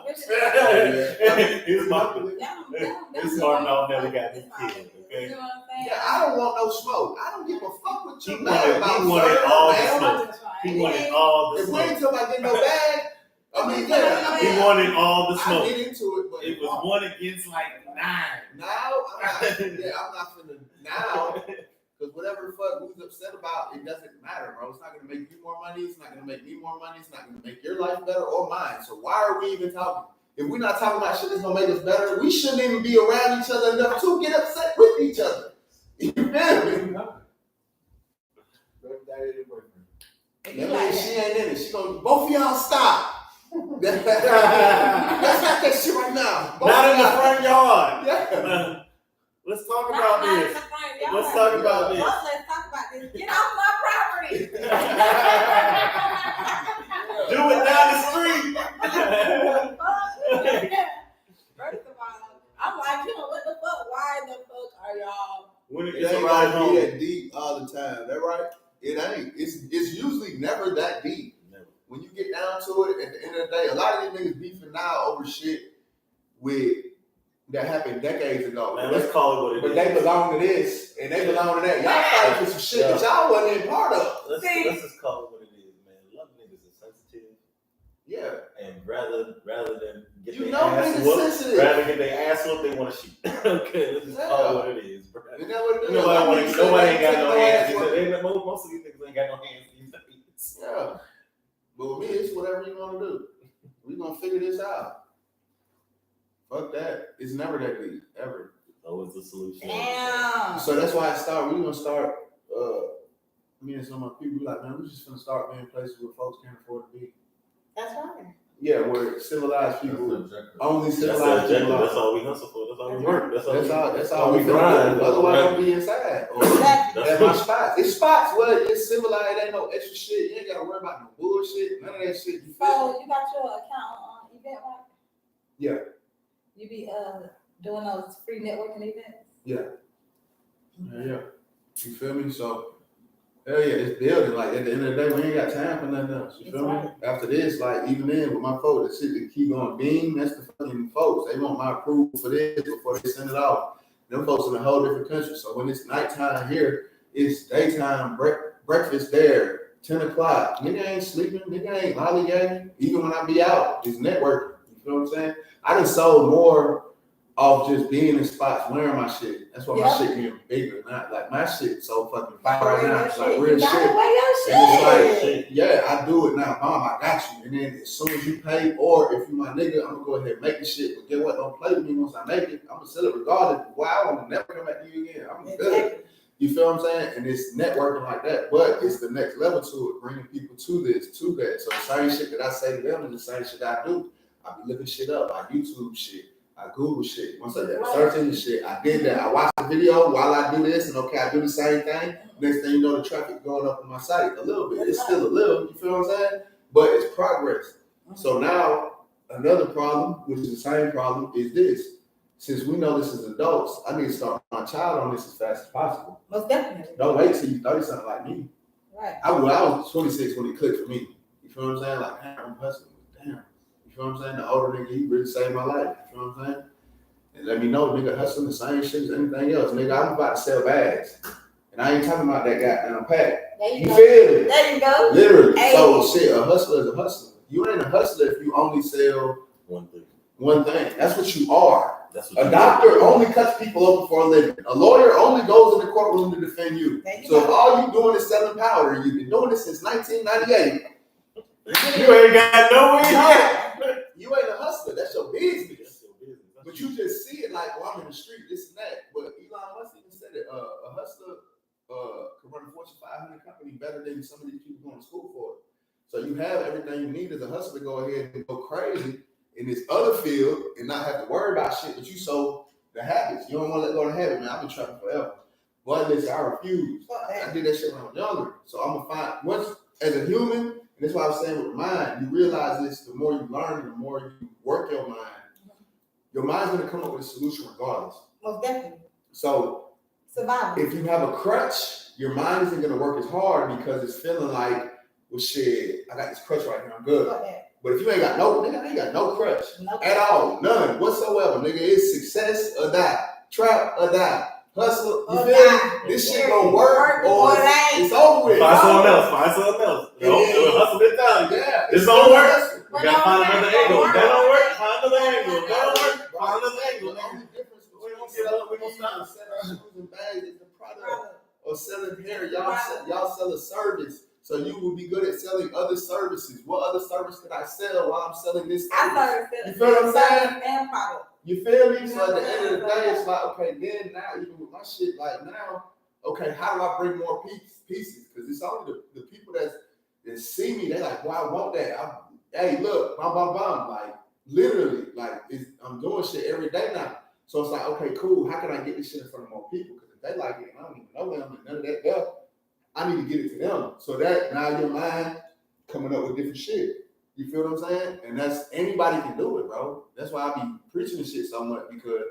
His smart mouth never got me killed. Okay. You know what I'm saying? Yeah, I don't want no smoke. I don't give a fuck what you He wanted all the smoke. He wanted all the smoke. If we smoke. ain't talking about getting no bag, I mean, yeah. He wanted all the smoke. I get into it, but it was 1 against like 9. Now, I'm not finna now. Because whatever the fuck who's upset about, it doesn't matter, bro. It's not gonna make you more money. It's not gonna make me more money. It's not gonna make your life better or mine. So why are we even talking? If we're not talking about shit that's gonna make us better, we shouldn't even be around each other enough to get upset with each other. You feel me? Yeah, she ain't in it. She gonna both of y'all stop. Let's have that shit right now. Not in the front yard. Yeah. Let's talk about this. Let's talk about this. Let's talk about this. Get off my property. Do it down the street. First of all, I'm like, what the fuck? Why the fuck are y'all? When it It gets ain't right gonna home. be that deep all the time. That right? It ain't. It's usually never that deep. Never. When you down to it, at the end of the day, a lot of these niggas beefing now over shit that happened decades ago. Man, let's call it what it but is. they belong to this and they belong to that. Y'all fighting for some shit that y'all wasn't even part of. Let's just call it what it is, man. A lot of niggas are sensitive. Yeah. And rather than get You their know ass niggas whooped, sensitive. rather get their ass whooped, they want to shoot. Okay, let's just call it what it is, bro. You know what it is? Nobody ain't got no hands. Most of these niggas ain't got no hands these days. Yeah. But with me, it's whatever you want to do. We gonna figure this out. Fuck that. It's never that deep, ever. Always the solution. Damn. So that's why we gonna start, me and some of my people, like, man, we just gonna start being places where folks can't afford to be. That's right. Yeah, where civilized people, only That's civilized the objective. people. That's all we hustle for. That's all we work. That's all we grind. Otherwise, don't be inside. Exactly. That's my spots. It's spots where it's civilized. Ain't no extra shit. You ain't gotta worry about no bullshit. None of that shit. You feel me? So you got your account on Eventbrite? Yeah. You be doing those free networking events? Yeah. Yeah. You feel me? So, hell yeah, it's building. Like, at the end of the day, we ain't got time for nothing else. You feel me? After this, like, even then, with my folks, that shit that keep going beam, that's the fucking folks. They want my approval for this before they send it off. Them folks in a whole different country. So when it's nighttime here, it's daytime, breakfast there, 10 o'clock. Nigga ain't sleeping. Nigga ain't lollygagging. Even when I be out, it's networking. You feel what I'm saying? I done sold more off just being in spots wearing my shit. That's why my shit getting bigger. Not like my shit so fucking fire right now. It's like real shit. It's like, yeah, I do it now, mom. I got you. And then as soon as you pay, or if you my nigga, I'm gonna go ahead and make the shit. But get what? Don't play with me once I make it. I'm gonna sell it regardless. Why I will never come back to you again. I'm good. You feel what I'm saying? And it's networking like that, but it's the next level to it, bringing people to this, to that. So the same shit that I say to them is the same shit I do. I be looking shit up. I YouTube shit. I Google shit. Once I search into shit, I did that. I watch the video while I do this, and okay, I do the same thing. Next thing you know, the traffic going up on my site a little bit. It's still a little, you feel what I'm saying? But it's progress. So now, another problem, which is the same problem, is this. Since we know this is adults, I need to start my child on this as fast as possible. Most definitely. Don't wait till you 30-something like me. Right. I was 26 when it clicked for me. You feel what I'm saying? Like, damn, I'm hustling. Damn. You feel what I'm saying? The older nigga, he really saved my life. You feel what I'm saying? And let me know, nigga, hustling the same shit as anything else. Nigga, I'm about to sell bags. And I ain't talking about that goddamn pack. You feel me? There you go. Literally. Hey. So, shit, a hustler is a hustler. You ain't a hustler if you only sell one thing. That's what you are. A doctor only cuts people open for a living. A lawyer only goes in the courtroom to defend you. So if all you doing is selling powder, and you've been doing this since 1998, you ain't got no way. You ain't a hustler. That's your business. But you just see it like, well, I'm in the street, this and that. But Elon Musk even said it. A hustler can run a Fortune 500 company better than some of these people going to school for it. So you have everything you need as a hustler to go ahead and go crazy in this other field and not have to worry about shit, but you sold the habits. You don't want to let go of the habit, man. I've been trapping forever. But listen, I refuse. I did that shit when I was younger. So I'm going to find, once as a human, and that's why I was saying with the mind, you realize this, the more you learn, the more you work your mind's going to come up with a solution regardless. Most definitely. So survival. If you have a crutch, your mind isn't going to work as hard because it's feeling like, well, shit, I got this crutch right here, I'm good. But if you ain't got no, nigga, I ain't got no crutch at all, none whatsoever, nigga. It's success or die, trap or die, hustle. You feel me? This shit gonna work or it's over with. Find something else. Hustle it down. Yeah, it's gonna work. We gotta find another angle. That don't work. Find another angle. That don't work. Find another angle. The only difference between selling shoes and bags is the product or selling hair. Y'all sell a service. So you will be good at selling other services. What other service could I sell while I'm selling this service? You feel what I'm saying? And product. You feel me? So at the end of the day, it's like, okay, then now, even with my shit, like now, okay, how do I bring more pieces? Because it's only the people that see me, they're like, well, I want that. Hey, look, bam. Like, literally, like, I'm doing shit every day now. So it's like, okay, cool. How can I get this shit in front of more people? Because if they like it, and I don't even know them and none of that stuff, I need to get it to them. So that now your mind coming up with different shit. You feel what I'm saying? And that's anybody can do it, bro. That's why I be preaching this shit so much because,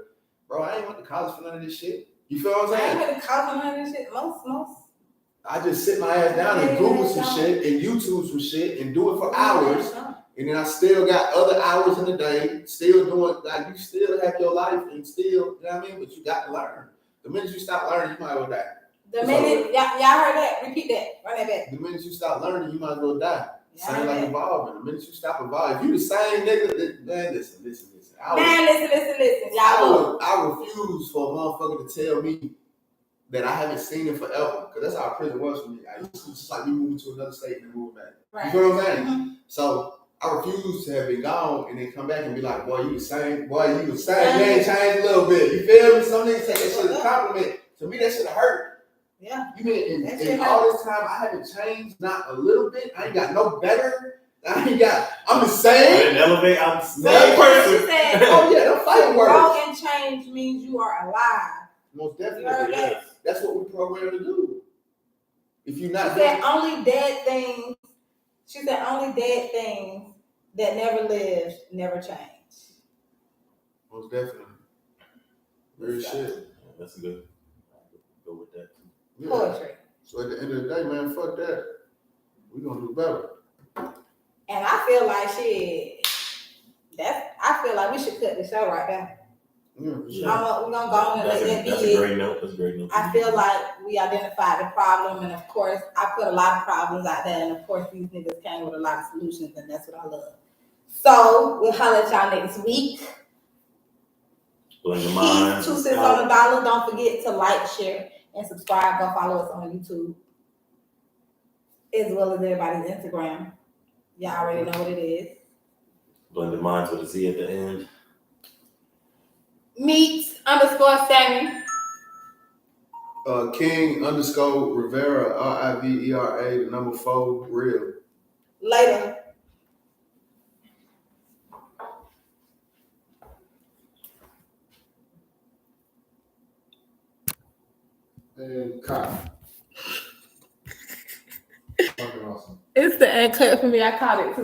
bro, I ain't went to college for none of this shit. You feel what I'm saying? I ain't went to college for none of this shit. Most. I just sit my ass down and Google some shit and YouTube some shit and do it for hours And then I still got other hours in the day, still doing, like, you still have your life and still, you know what I mean? But you got to learn. The minute you stop learning, you might as well die. The minute, y'all heard that? Repeat that. Run that back. The minute you stop learning, you might as well die. Yeah, Same like man. evolving. The minute you stop evolving, if you the same nigga, man, listen. Listen. Y'all I refuse for a motherfucker to tell me that I haven't seen it forever. Because that's how prison was for me. I used to just like me moving to another state and then moving back. Right. You know what I'm saying? Mm-hmm. So I refuse to have been gone and then come back and be like, boy, you the same. Boy, you the same. You ain't changed a little bit. You feel me? Some niggas take that shit as a compliment. To me, that shit hurt. Yeah. You mean in all this time I haven't changed not a little bit? I ain't got no better. I'm the same. I didn't elevate. I'm the She same person. said, oh yeah, them fighting words. Grow and change means you are alive. Most You heard definitely. that? That's what we're programmed to do. If you're She not said only dead things. She said only dead things that never lived never change. most definitely. Very shit. That's good. Go with that too. Yeah. Poetry. So at the end of the day, man, fuck that. We're gonna do better. And I feel like shit. I feel like we should cut the show right now. Yeah, for sure. We're gonna go on and let that be That's it. a great note. That's a great note. I feel like we identified the problem, and of course, I put a lot of problems out there, and of course, these niggas came with a lot of solutions, and that's what I love. So we'll holler at y'all next week. Blend your mind. Peace, 2 cents on the dollar. Don't forget to like, share, and subscribe. Go follow us on YouTube, as well as everybody's Instagram. Y'all already know what it is. Blend your minds with a Z at the end. Meet_Sammy. King_Rivera, RIVERA, the number 4, real. Later. And Kyle. Fucking awesome. It's the end cut for me. I caught it too.